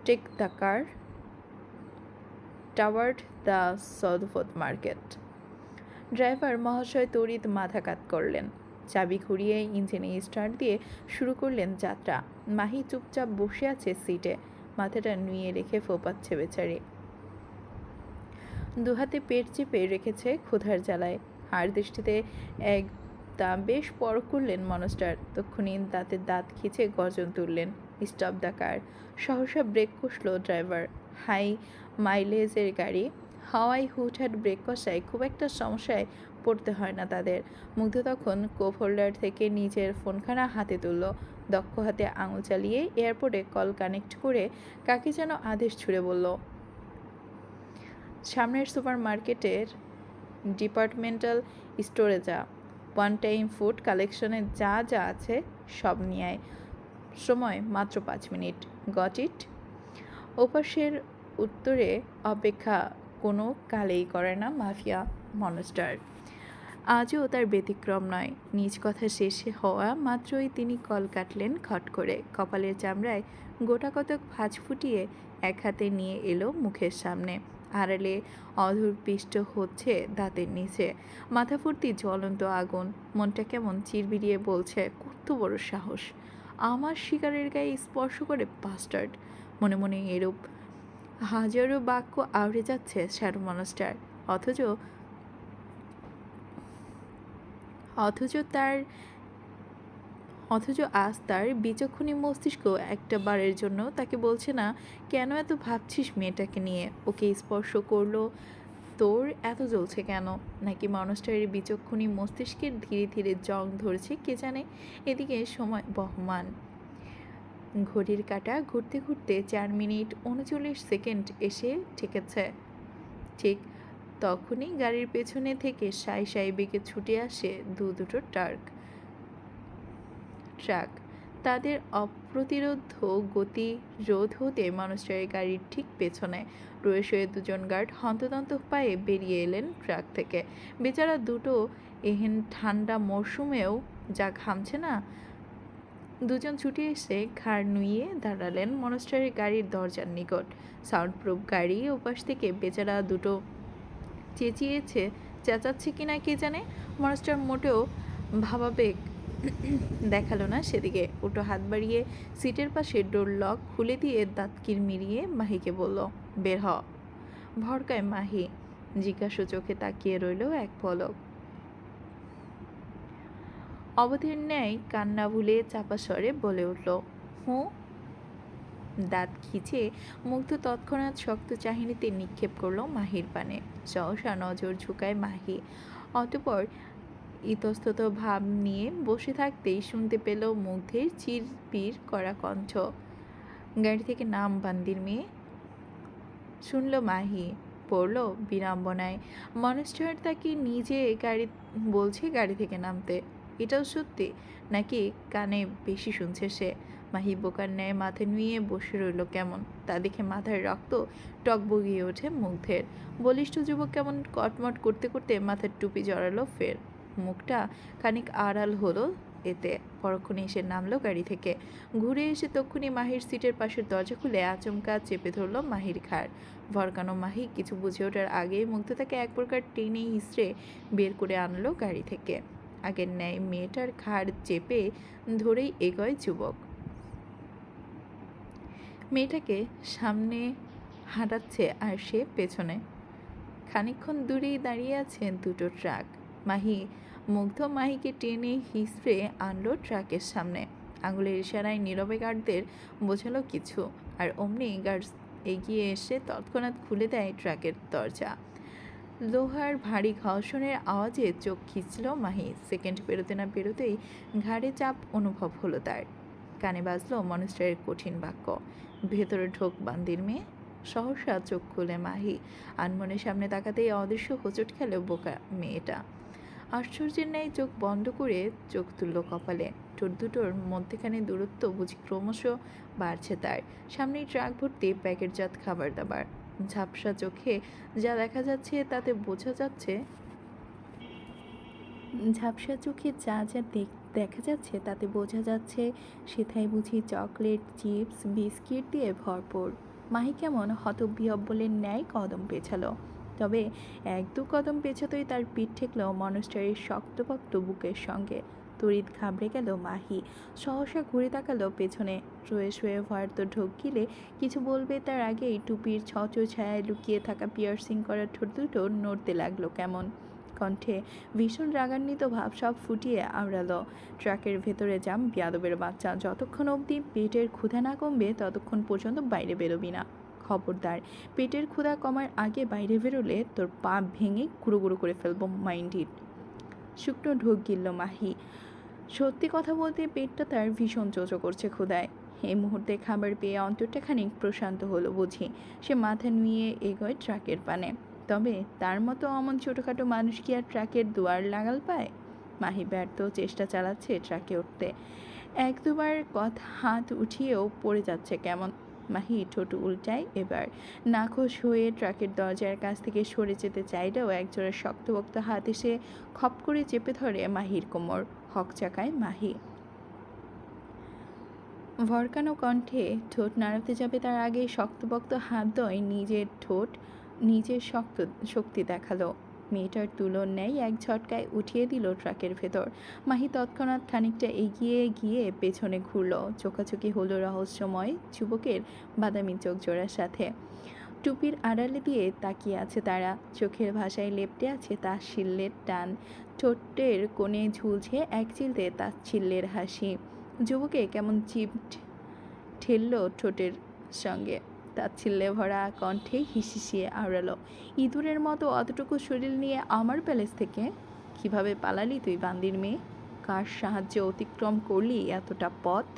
Speaker 1: take the car toward the সদফত মার্কেট। ড্রাইভার মহাশয় তড়িৎ মাথা কাত করলেন। চাবি ঘুরিয়ে ইঞ্জিনে স্টার্ট দিয়ে শুরু করলেন যাত্রা। মাহি চুপচাপ বসে আছে সিটে, মাথাটা নুয়ে রেখে ফোপাচ্ছে বেচারি। দুহাতে পেট চেপে রেখেছে ক্ষুধার জ্বালায়। হাড় দৃষ্টিতে এক তা বেশ পরখ করলেন মানুষটার। তক্ষুনি দাঁতে দাঁত খিচে গর্জন তুললেন, স্টপ দ্য কার। সহসা ব্রেক কষল ড্রাইভার। হাই মাইলেজের গাড়ি, হাওয়ায় হুটহাট ব্রেক কষায় খুব একটা সমস্যায় পড়তে হয় না তাদের। মুগ্ধ তখন কোপ হোল্ডার থেকে নিজের ফোনখানা হাতে তুলল। দক্ষ হাতে আঙুল চালিয়ে এয়ারপোর্টে কল কানেক্ট করে কাকে যেন আদেশ ছুড়ে বলল, সামনের সুপার মার্কেটের ডিপার্টমেন্টাল স্টোরে যা, ওয়ান টাইম ফুড কালেকশনে যা যা আছে সব নিয়ে আয়, সময় মাত্র 5 মিনিট, গট ইট? ওপাশের উত্তরে অপেক্ষা কোনো কালেই করে না মাফিয়া মনস্টার। আজও তার ব্যতিক্রম নয়। নিজ কথা শেষ হওয়া মাত্রই তিনি কল কাটলেন খট করে। কপালের চামড়ায় গোটা কতক ভাঁজ ফুটিয়ে এক হাতে নিয়ে এলো মুখের সামনে। আড়ালে অধর পিষ্ট হচ্ছে দাঁতের নিচে। মাথা ফুর্তি জ্বলন্ত আগুন। মনটা কেমন চিরবিরিয়ে বলছে, কত বড় সাহস আমার শিকারের গায়ে স্পর্শ করে বাস্টার্ড। মনে মনে এরূপ হাজারো বাক্য আউড়ে যাচ্ছে শ্যাডো মনস্টার। অথচ আজ তার বিচক্ষণী মস্তিষ্ক একটা বারের জন্য তাকে বলছে না, কেন এত ভাবছিস মেয়েটাকে নিয়ে, ওকে স্পর্শ করলো তোর এত জ্বলছে কেন? নাকি মানুষটার বিচক্ষণী মস্তিষ্কের ধীরে ধীরে জং ধরছে কে জানে। এদিকে সময় বহমান। ঘড়ির কাঁটা ঘুরতে ঘুরতে 4 মিনিট 39 সেকেন্ড এসে ঠেকেছে। ঠিক তখনই গাড়ির পেছনে থেকে সাই সাই বেগে ছুটে আসে দুটো ট্রাক। তাদের অপ্রতিরোধ গতি রোধ হতে মানুষটার গাড়ির ঠিক পেছনে রয়ে দুজন গার্ড হন্তদন্ত পায়ে বেরিয়ে এলেন ট্রাক থেকে। বেচারা দুটো এহেন ঠান্ডা মরশুমেও যা ঘামছে না। দুজন ছুটে এসে ঘাড় নুইয়ে দাঁড়ালেন মনস্টারের গাড়ির দরজার নিকট। সাউন্ডপ্রুফ গাড়ি ওপাশ থেকে বেচারা দুটো চেঁচাচ্ছে কিনা কে জানে। মনস্টার মোটেও ভাবাবেগ দেখালো না সেদিকে। উল্টো হাত বাড়িয়ে সিটের পাশে ডোর লক খুলে দিয়ে দাঁত কিরমিরিয়ে মাহিকে বলল, বের হ। ভড়কায় মাহি জিজ্ঞাসু চোখে তাকিয়ে রইল এক পলক। অবধির ন্যায় কান্না ভুলে চাপা স্বরে বলে উঠল, হুঁ। দাঁত খিচে মুগ্ধ তৎক্ষণাৎ শক্ত চাহিনিতে নিক্ষেপ করল মাহির পানে। সহসা নজর ঝুঁকায় মাহি। অতঃপর ইতস্তত ভাব নিয়ে বসে থাকতেই শুনতে পেল মুগ্ধের চিরবির করা কণ্ঠ, গাড়ি থেকে নাম বান্দির মেয়ে। শুনল মাহি, পড়ল বিড়ম্বনায়। মনস্টার তাকে নিজে বলছে গাড়ি থেকে নামতে। এটাও সত্যি নাকি কানে বেশি শুনছে সে? মাহি বোকার ন্যায় মাথা নুয়ে বসে রইল কেমন। তা দেখে মাথার রক্ত টকবগিয়ে ওঠে মুগ্ধের। বলিষ্ঠ যুবক কেমন কটমট করতে করতে মাথার টুপি জড়ালো ফের। মুখটা খানিক আড়াল হলো এতে। পরক্ষণে এসে নামলো গাড়ি থেকে। ঘুরে এসে তক্ষুনি মাহির সিটের পাশের দরজা খুলে আচমকা চেপে ধরলো মাহির ঘাড়। ভরকানো মাহি কিছু বুঝে ওঠার আগেই মুগ্ধ তাকে এক প্রকার টেনে হিঁচড়ে বের করে আনলো গাড়ি থেকে। আগের ন্যায় মেয়েটার ঘাড় চেপে ধরেই এগোয় যুবক। মেয়েটাকে সামনে হাঁটাচ্ছে আর সে পেছনে। খানিকক্ষণ দূরেই দাঁড়িয়ে আছে দুটো ট্রাক। মুগ্ধ মাহিকে টেনে হিসড়ে আনলো ট্রাকের সামনে। আঙুলের ইশারায় নীরবে গার্ডদের বোঝালো কিছু, আর অমনি গার্ডস এগিয়ে এসে তৎক্ষণাৎ খুলে দেয় ট্রাকের দরজা। লোহার ভারী ঘর্ষণের আওয়াজে চোখ খিঁচল মাহি। সেকেন্ড পেরোতে না পেরোতেই ঘাড়ে চাপ অনুভব হলো তার। কানে বাজলো মনস্টারের কঠিন বাক্য, ভেতরে ঢোক বান্দির মেয়ে। সহসা চোখ খুলে মাহি। আনমনের সামনে তাকাতেই অদৃশ্য হোঁচট খেল বোকা মেয়েটা। আশ্চর্যের ন্যায় চোখ বন্ধ করে চোখ তুলল কপালে। ঠোঁট দুটোর মধ্যেখানে দূরত্ব বুঝি ক্রমশ বাড়ছে তার। সামনেই ট্রাক ভর্তি প্যাকেটজাত খাবার দাবার। ঝাপসা চোখে যা দেখা যাচ্ছে তাতে বোঝা যাচ্ছে দেখা যাচ্ছে তাতে বোঝা যাচ্ছে সেথায় বুঝি চকলেট, চিপস, বিস্কিট দিয়ে ভরপুর। মাহি কেমন হতবিহ্বলের ন্যায় কদম পেছালো। তবে এক দু কদম পেছাতেই তার পিঠ ঠেকল মনস্টারের শক্তপোক্ত বুকের সঙ্গে। তড়িৎ ঘাবড়ে গেল মাহি। সহসা ঘুরে তাকালো পেছনে। শুয়ে শুয়ে ভয়ার্ত ঢোক গিলে কিছু বলবে তার আগেই টুপির ছায়ায় লুকিয়ে থাকা পিয়ার্সিং করা ঠোঁট দুটো নড়তে লাগলো কেমন। কণ্ঠে ভীষণ রাগান্বিত ভাব সব ফুটিয়ে আওড়ালো, ট্রাকের ভেতরে যাম বিয়াদবের বাচ্চা, যতক্ষণ অবধি পেটের ক্ষুধা না কমবে ততক্ষণ পর্যন্ত বাইরে বেরোবি না। খবরদার, পেটের ক্ষুধা কমার আগে বাইরে বেরোলে তোর পা ভেঙে গুঁড়ো গুঁড়ো করে ফেলবো, মাইন্ড ইট। শুকনো ঢোক গিলল মাহি। সত্যি কথা বলতে পেটটা তার ভীষণ চোচো করছে ক্ষুধায়। এই মুহূর্তে খাবার পেয়ে অন্তরটা খানিক প্রশান্ত হলো বুঝি। সে মাথা নুয়ে এগোয় ট্রাকের পানে। তবে তার মতো অমন ছোটোখাটো মানুষ কি আর ট্রাকের দুয়ার লাগাল পায়? মাহি ব্যর্থ চেষ্টা চালাচ্ছে ট্রাকে উঠতে। এক দুবার হাত উঠিয়েও পড়ে যাচ্ছে কেমন। মাহি ঠোঁট উল্টায় এবার। নাখোশ হয়ে ট্রাকের দরজার কাছ থেকে সরে যেতে চাইলেও একজোড়া শক্তপোক্ত হাত এসে খপ করে চেপে ধরে মাহির কোমর। হকচাকায় মাহি। ভরকানো কণ্ঠে ঠোঁট নাড়াতে যাবে তার আগে শক্তপোক্ত হাতদ্বয় নিজের শক্তি দেখালো। মেয়েটার তুলোর ন্যায় এক ঝটকায় উঠিয়ে দিল ট্রাকের ভেতর। মাহি তৎক্ষণাৎ খানিকটা এগিয়ে গিয়ে পেছনে ঘুরল। চোখাচোখি হলো রহস্যময় যুবকের বাদামি চোখ জোড়ার সাথে। টুপির আড়ালে দিয়ে তাকিয়ে আছে তারা। চোখের ভাষায় লেপ্টে আছে তাচ্ছিল্যের টান। ঠোঁটের কোণে ঝুলছে এক চিলতে তাচ্ছিল্যের হাসি। যুবকে কেমন চিপ ঠেলল ঠোঁটের সঙ্গে। তাচ্ছিল্যে ভরা কণ্ঠে হিসিয়ে আওড়ালো, ইঁদুরের মতো অতটুকু শরীর নিয়ে আমার প্যালেস থেকে কিভাবে পালালি তুই বান্দির মেয়ে? কার সাহায্যে অতিক্রম করলি এতটা পথ?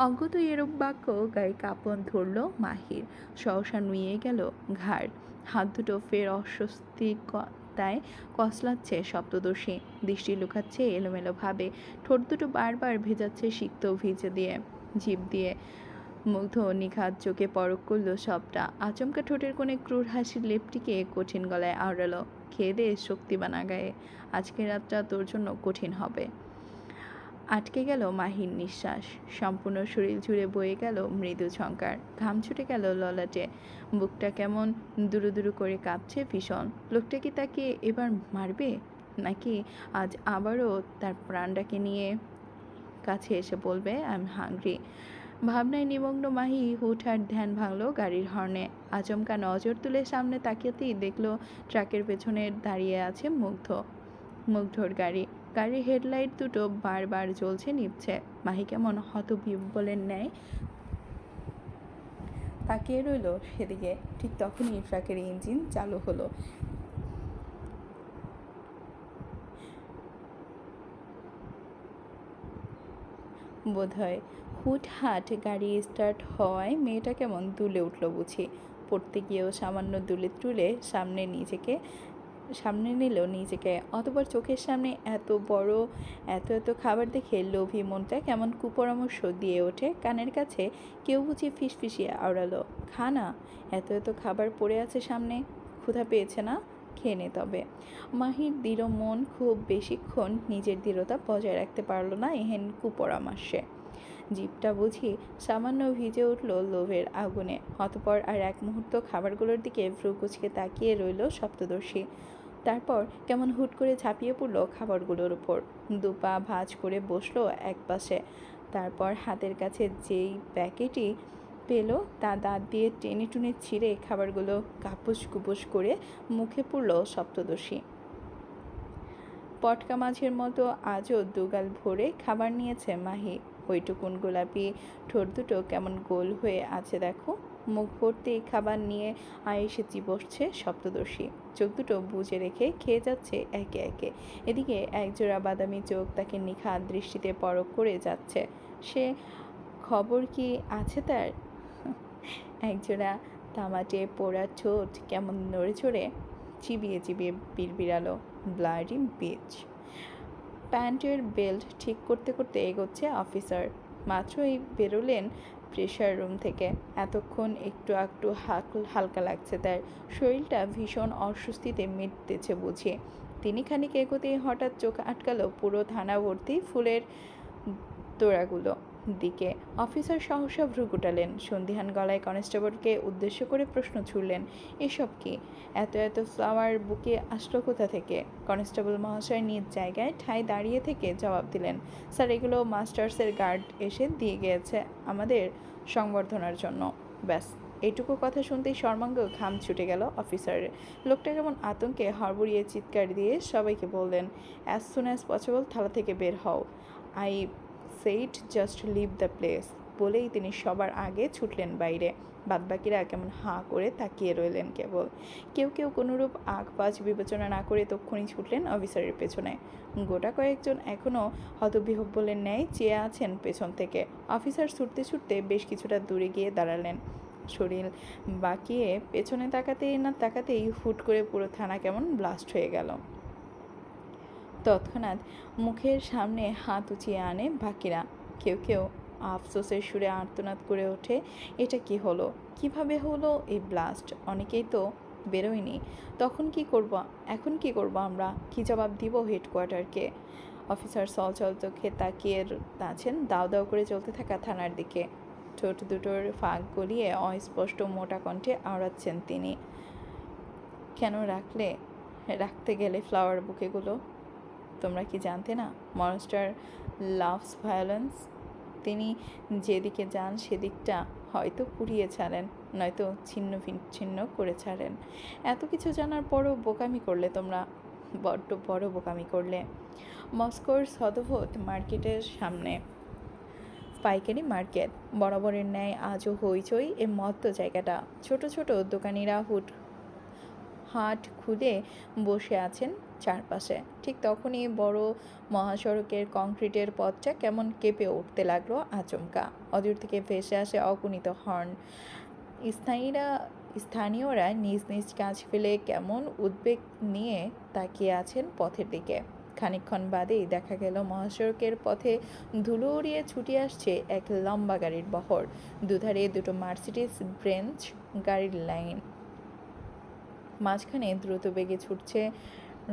Speaker 1: অজ্ঞত এরূপ বাক্য গায়ে কাঁপন ধরল মাহির। সহসা নুয়ে গেল ঘাড়। হাত দুটো ফের অস্বস্তিকতায় কসলাচ্ছে সপ্তদর্শী। দৃষ্টি লুকাচ্ছে এলোমেলোভাবে। ঠোঁট দুটো বারবার ভেজাচ্ছে সিক্ত ভিজে দিয়ে, জিভ দিয়ে। মুগ্ধ নিখাত চোখে পরখ করলো সবটা। আচমকা ঠোঁটের কোণে ক্রূর হাসির লেপটিকে কঠিন গলায় আওড়ালো, খেয়ে দে শক্তিবান আগায়ে, আজকের রাতটা তোর জন্য কঠিন হবে। আটকে গেল মাহির নিঃশ্বাস। সম্পূর্ণ শরীর জুড়ে বয়ে গেল মৃদু ঝঙ্কার। ঘাম ছুটে গেল ললাটে। বুকটা কেমন দুরু দুরু করে কাঁপছে ভীষণ। লোকটা কি তাকে এবার মারবে, নাকি আজ আবারও তার প্রাণটাকে নিয়ে কাছে এসে বলবে আই এম হাংরি? ভাবনায় নিমগ্ন মাহি হুটহাট ধ্যান ভাঙল গাড়ির হর্নে। আচমকা নজর তুলে সামনে তাকিয়েতেই দেখলো ট্রাকের পেছনে দাঁড়িয়ে আছে মুগ্ধর গাড়ি। গাড়ির হেডলাইট দুটো বারবার জ্বলছে নিভছে। মাহি কেমন হতবিহ্বলের ন্যায় তাকিয়ে রইল সেদিকে। ঠিক তখনই ট্রাকের ইঞ্জিন চালু হলো। বোধহয় হুটহাট গাড়ি স্টার্ট হওয়ায় মেয়েটা কেমন দুলে উঠল বুঝি। পড়তে গিয়েও সামান্য দুলে তুলে সামনে নিল নিজেকে। অতঃপর চোখের সামনে এত বড় এত খাবার দেখে লোভী মনটা কেমন কুপরামর্শ দিয়ে ওঠে কানের কাছে। কেউ বুঝি ফিসফিসিয়ে আওড়ালো, খা না, এত খাবার পড়ে আছে সামনে, ক্ষুধা পেয়েছে না, খেয়ে নে তবে। মাহির দৃঢ় মন খুব বেশিক্ষণ নিজের দৃঢ়তা বজায় রাখতে পারল না এহেন কুপরামর্শে। জিভটা বুঝি সামান্য ভিজে উঠল লোভের আগুনে। অতঃপর আর এক মুহূর্ত খাবারগুলোর দিকে ভ্রু কুচকে তাকিয়ে রইল সপ্তদর্শী। তারপর কেমন হুট করে ঝাঁপিয়ে পড়ল খাবারগুলোর উপর। দুপা ভাঁজ করে বসলো এক পাশে। তারপর হাতের কাছে যেই প্যাকেটই পেল তা দাঁত দিয়ে টেনে টুনে ছিঁড়ে খাবারগুলো কাপুস কুপুস করে মুখে পুরল সপ্তদশী। পটকা মাছের মতো আজও দুগাল ভরে খাবার নিয়েছে মাহি। ওইটুকুন গোলাপি ঠোঁট দুটো কেমন গোল হয়ে আছে দেখো। মুখ ভর্তি খাবার নিয়ে আয়েসে চিবসছে সপ্তদশী। চোখ দুটো বুজে রেখে খেয়ে যাচ্ছে একে একে। এদিকে একজোড়া বাদামি চোখ তাকে নিখাদ দৃষ্টিতে পরখ করে যাচ্ছে। সে খবর কি আছে তার? একজোড়া তামাটে পোড়া ঠোঁট কেমন নড়ে চড়ে চিবিয়ে চিবিয়ে বিড়বিড়ালো, ব্লাডি বিচ। প্যান্টের বেল্ট ঠিক করতে করতে এগোচ্ছে অফিসার। মাত্রই বেরোলেন প্রেশার রুম থেকে। এতক্ষণ একটু একটু হালকা লাগছে তার। শরীরটা ভীষণ অস্বস্তিতে মেতেছে বুঝি। তিনি খানিক এগোতেই হঠাৎ চোখ আটকালো পুরো থানা ভর্তি ফুলের তোড়াগুলো দিকে। অফিসার সহসা ভ্রু গুটালেন। সন্ধিহান গলায় কনস্টেবলকে উদ্দেশ্য করে প্রশ্ন ছুড়লেন, এসব কি? এত এত ফ্লাওয়ার বুকে আসলো কোথা থেকে? কনস্টেবল মহাশয় নিজ জায়গায় ঠায় দাঁড়িয়ে থেকে জবাব দিলেন, স্যার এগুলো মাস্টার্সের গার্ড এসে দিয়ে গিয়েছে আমাদের সংবর্ধনার জন্য। ব্যাস, এইটুকু কথা শুনতেই সর্বাঙ্গ ঘাম ছুটে গেল অফিসারের। লোকটা কেমন আতঙ্কে হড়বড়িয়ে চিৎকার দিয়ে সবাইকে বললেন, অ্যাজ সুন অ্যাজ পসিবল থালা থেকে বের হও। I said just leave the place. বলেই তিনি সবার আগে ছুটলেন বাইরে। বাদবাকিরা কেমন হাঁ করে তাকিয়ে রইলেন কেবল। কেউ কেউ কোনোরূপ আগ-পাছ বিবেচনা না করে তক্ষুনি ছুটলেন অফিসারের পেছনে। গোটা কয়েকজন এখনও হতবিহ্বলের ন্যায় চেয়ে আছেন পেছন থেকে। অফিসার ছুটতে ছুটতে বেশ কিছুটা দূরে গিয়ে দাঁড়ালেন। শরীর বাঁকিয়ে পেছনে তাকাতেই হুট করে পুরো থানা কেমন ব্লাস্ট হয়ে গেল। তৎক্ষণাৎ মুখের সামনে হাত উঁচিয়ে আনে বাকিরা। কেউ কেউ আফসোসের সুরে আর্তনাদ করে ওঠে, এটা কি হলো? কিভাবে হলো এই ব্লাস্ট? অনেকেই তো বেরোয়নি। এখন কি করব আমরা? কি জবাব দিব হেডকোয়ার্টারকে? অফিসার চলচল চোখে তাকিয়ে আছেন দাও দাও করে চলতে থাকা থানার দিকে। ঠোঁট দুটোর ফাঁক গলিয়ে অস্পষ্ট মোটা কণ্ঠে আওড়াচ্ছেন তিনি, কেন রাখতে গেলে ফ্লাওয়ার বুকেগুলো? তোমরা কি জানতে না? Monster loves violence. তিনি যেদিকে যান সেদিকটা হয়তো পুড়িয়ে ছাড়েন, নয়তো ছিন্ন বিচ্ছিন্ন করে ছাড়েন। এত কিছু জানার পরও বোকামি করলে তোমরা, বড্ড বড় বোকামি করলে। মস্কোর সদভোট মার্কেটের সামনে পাইকারি মার্কেট বরাবরের ন্যায় আজও হইচই এ মত্ত জায়গাটা। ছোট ছোট দোকানিরা হাট খুলে বসে আছেন চারপাশে। ঠিক তখনই বড় মহাসড়কের কংক্রিটের পথটা কেমন কেঁপে উঠতে লাগলো আচমকা। অদূর থেকে ভেসে আসে অগণিত হর্ন। স্থানীয়রা নিজ নিজ কাজ ফেলে কেমন উদ্বেগ নিয়ে তাকিয়ে আছেন পথের দিকে। খানিকক্ষণ বাদেই দেখা গেল মহাসড়কের পথে ধুলো উড়িয়ে ছুটে আসছে এক লম্বা গাড়ির বহর। দুধারে দুটো মার্সিডিজ বেঞ্জ গাড়ির লাইন। মাঝখানে দ্রুত বেগে ছুটছে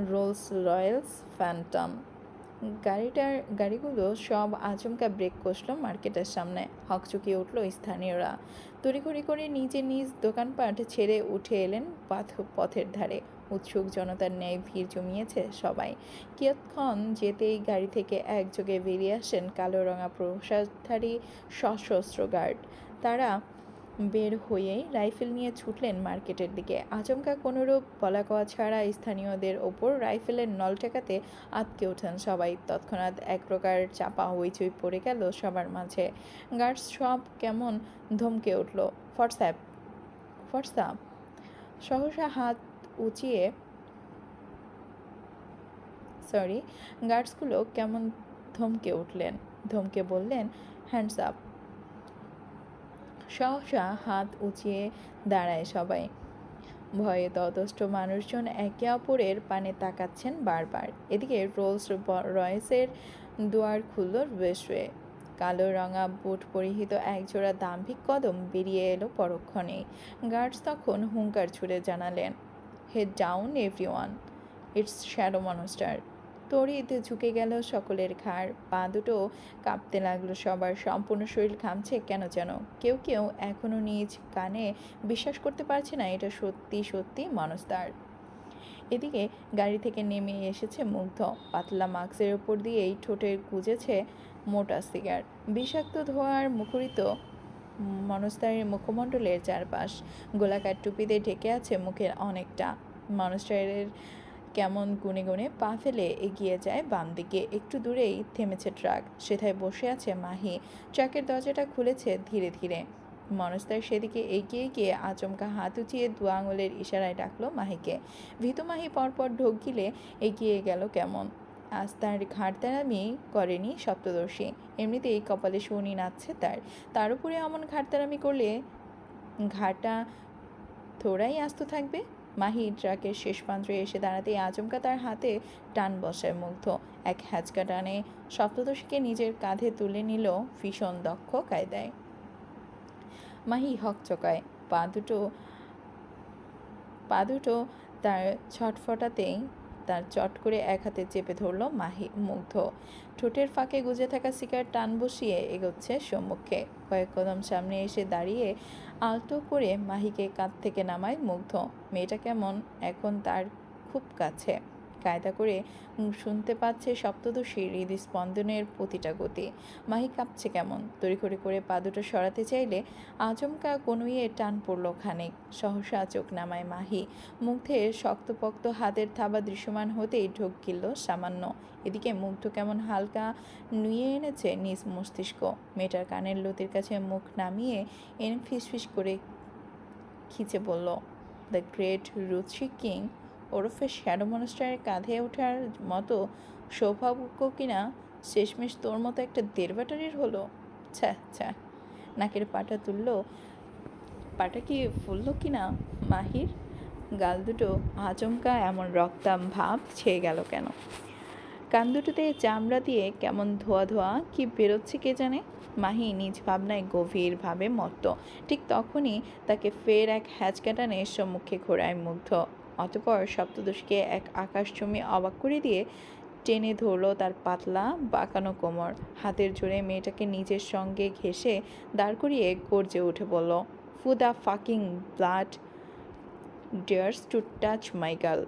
Speaker 1: রোলস রয়েলস ফ্যান্টম। গাড়িগুলো সব আচমকা ব্রেক কষল মার্কেটের সামনে। হকচকিয়ে উঠল স্থানীয়রা। তড়িঘড়ি করে নিজ দোকানপাট ছেড়ে উঠে এলেন পথের ধারে। উৎসুক জনতার ন্যায় ভিড় জমিয়েছে সবাই। কিয়ৎক্ষণ যেতেই গাড়ি থেকে একযোগে বেরিয়ে আসেন কালো রঙা পোশাকধারী সশস্ত্র গার্ড। তারা বের হয়েই রাইফেল নিয়ে ছুটলেন মার্কেটের দিকে। আচমকা কোনোরূপ বলাকওয়া ছাড়া স্থানীয়দের ওপর রাইফেলের নল ঠেকাতে আঁতকে ওঠেন সবাই। তৎক্ষণাৎ এক প্রকার চাপা হইচই পড়ে গেল সবার মাঝে। গার্ডস সব কেমন ধমকে উঠল, হোয়াটসঅ্যাপ। সহসা হাত উঁচিয়ে গার্ডসগুলো কেমন ধমকে বললেন, হ্যান্ডস আপ। সহসা হাত উঁচিয়ে দাঁড়ায় সবাই। ভয়ে ততষ্ট মানুষজন একে অপরের পানে তাকাচ্ছেন বারবার। এদিকে রোলস রয়েসের দুয়ার খুলল রেসওয়ে। কালো রঙা বুট পরিহিত একজোড়া দাম্ভিক কদম বেরিয়ে এলো পরক্ষণেই। গার্ডস তখন হুঙ্কার ছুড়ে জানালেন, head down everyone, it's shadow monster. তড়িৎ ঝুঁকে গেল সকলের ঘাড়। পা দুটো কাঁপতে লাগলো সবার। সম্পূর্ণ শরীর ঘামছে কেন যেন। কেউ কেউ এখনও নিজ কানে বিশ্বাস করতে পারছে না এটা সত্যি মনস্টার। এদিকে গাড়ি থেকে নেমে এসেছে মুগ্ধ। পাতলা মাস্কের উপর দিয়েই ঠোঁটে গুজেছে মোটা সিগার। বিষাক্ত ধোঁয়ার মুখরিত মনস্তারের মুখমণ্ডলের চারপাশ গোলাকার টুপিতে ঢেকে আছে মুখের অনেকটা। মনস্তারের কেমন গুনে গুনে পা ফেলে এগিয়ে যায় বাম দিকে। একটু দূরেই থেমেছে ট্রাক, সেথায় বসে আছে মাহি। ট্রাকের দরজাটা খুলেছে ধীরে ধীরে। মনস্তার সেদিকে এগিয়ে গিয়ে আচমকা হাত উঁচিয়ে দু আঙুলের ইশারায় ডাকলো মাহিকে। ভীতু মাহি পরপর ঢোক গিলে এগিয়ে গেল কেমন। আজ তার ঘাড়তেরামি করেনি সপ্তদর্শী। এমনিতেই কপালে শনি নাচছে তার উপরে এমন ঘাড়তেরামি করলে ঘাড়টা থোড়াই আস্ত থাকবে। মাহি ট্রাকের শেষ প্রান্তে এসে দাঁড়াতেই আচমকা তার হাতে টান বসায় মুগ্ধ। এক হ্যাচকা টানে সপ্তদর্শীকে নিজের কাঁধে তুলে নিল ভীষণ দক্ষ কায়দায়। মাহি হকচকায়, পা দুটো তার ছটফটাতেই তার চট করে এক হাতে চেপে ধরল মুগ্ধ। ঠোঁটের ফাঁকে গুজে থাকা সিগারেট টান বসিয়ে এগোচ্ছে সম্মুখে। কয়েক কদম সামনে এসে দাঁড়িয়ে আলতো করে মাহিকে কাঁধ থেকে নামায় মুগ্ধ। মেয়েটা কেমন এখন তার খুব কাছে। কায়দা করে শুনতে পাচ্ছে সপ্তদশীর হৃদস্পন্দনের প্রতিটা গতি। মাহি কাঁপছে কেমন। তড়িঘড়ি করে পা দুটো সরাতে চাইলে আচমকা কনুইয়ে টান পড়ল খানিক। সহসা চোখ নামায় মাহি। মুগ্ধের শক্তপোক্ত হাতের থাবা দৃশ্যমান হতেই ঢোক গিলল সামান্য। এদিকে মুগ্ধ কেমন হালকা নুয়ে এনেছে নিজ মস্তিষ্ক। মেয়েটার কানের লতির কাছে মুখ নামিয়ে এনে ফিসফিস করে খিচে বলল, দ্য গ্রেট রুচি কিং ওরফে শ্যাডো মনস্টারের কাঁধে ওঠার মতো সৌভাগ্য কিনা শেষমেশ তোর মতো একটা দেড়বাটারির হলো। ছ্যা ছ্যা। নাকের পাটা পাটা কি ফুললো কিনা মাহির। গাল দুটো আচমকা এমন রক্তাম ভাব ছেয়ে গেল কেন। কান দুটোতে চামড়া দিয়ে কেমন ধোয়া ধোয়া কি বেরোচ্ছে কে জানে। মাহি নিজ ভাবনায় গভীরভাবে মত্ত। ঠিক তখনই তাকে ফের এক হ্যাচকা টানে সম্মুখে ঘোরায় মুগ্ধ। অতঃপর সপ্তদশীকে এক আকাশচুম্বী অবাক করে দিয়ে টেনে ধরল তার পাতলা বাঁকানো কোমর। হাতের জোরে মেয়েটাকে নিজের সঙ্গে ঘেঁষে দাঁড় করিয়ে গর্জে উঠে বলল, who the fucking blood dares to touch my girl.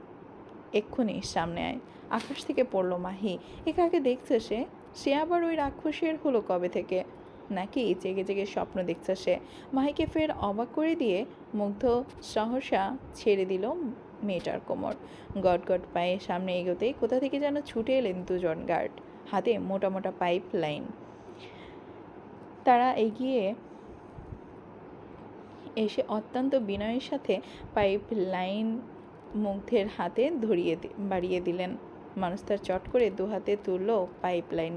Speaker 1: এক্ষুনি সামনে আয়। আকাশ থেকে পড়ল মাহি। একাকে দেখছে সে আবার ওই রাক্ষসের হলো কবে থেকে? নাকি জেগে জেগে স্বপ্ন দেখছে সে? মাহিকে ফের অবাক করে দিয়ে মুগ্ধ সহসা ছেড়ে দিল মেয়েটার কোমর। গটগট পায়ে সামনে এগোতেই কোথা থেকে যেন ছুটে এলেন দুজন গার্ড, হাতে মোটা মোটা পাইপ লাইন। তারা এগিয়ে এসে অত্যন্ত বিনয়ের সাথে পাইপ লাইন মুগ্ধের হাতে বাড়িয়ে দিলেন। মানুষ তার চট করে দু হাতে তুলল পাইপ লাইন।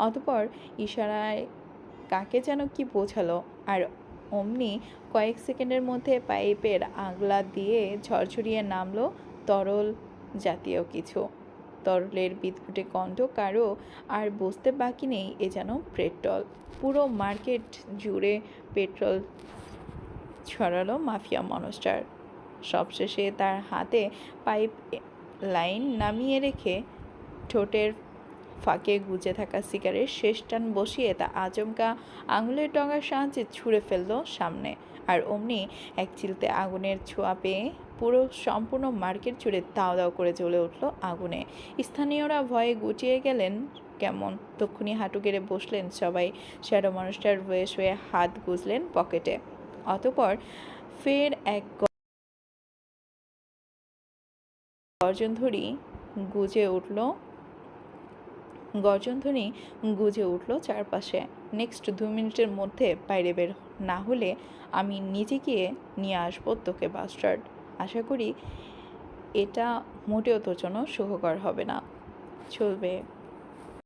Speaker 1: অতঃপর ইশারায় কাকে যেন কি বোঝালো, আর অমনি কয়েক সেকেন্ডের মধ্যে পাইপের আগলা দিয়ে ঝরঝরিয়ে নামলো তরল জাতীয় কিছু। তরলের বিদঘুটে গন্ধ কারো আর বুঝতে বাকি নেই এ যেন পেট্রোল। পুরো মার্কেট জুড়ে পেট্রোল ছড়ালো মাফিয়া মনস্টার। সবশেষে তার হাতে পাইপ লাইন নামিয়ে রেখে ঠোঁটের ফাঁকে গুজে থাকা সিগারেট শেষ টান বসিয়ে তা আচমকা আঙুলের ডগার সাহায্যে ছুঁড়ে ফেলল সামনে। আর অমনি এক চিলতে আগুনের ছোঁয়া পেয়ে সম্পূর্ণ মার্কেট জুড়ে দাও দাও করে জ্বলে উঠল আগুনে। স্থানীয়রা ভয়ে গুটিয়ে গেলেন কেমন। তক্ষুনি হাঁটু গেড়ে বসলেন সবাই। শ্যাডো মনস্টার হয়ে শুয়ে হাত গুজলেন পকেটে। অতঃপর ফের এক গর্জনধ্বনি গুজে উঠল চারপাশে। নেক্সট 2 মিনিটের মধ্যে বাইরে বের না হলে আমি নিজে গিয়ে নিয়ে আসবো তোকে বাস্টার্ড। আশা করি এটা মোটেও তোর জন্য সুখকর হবে না। চলবে।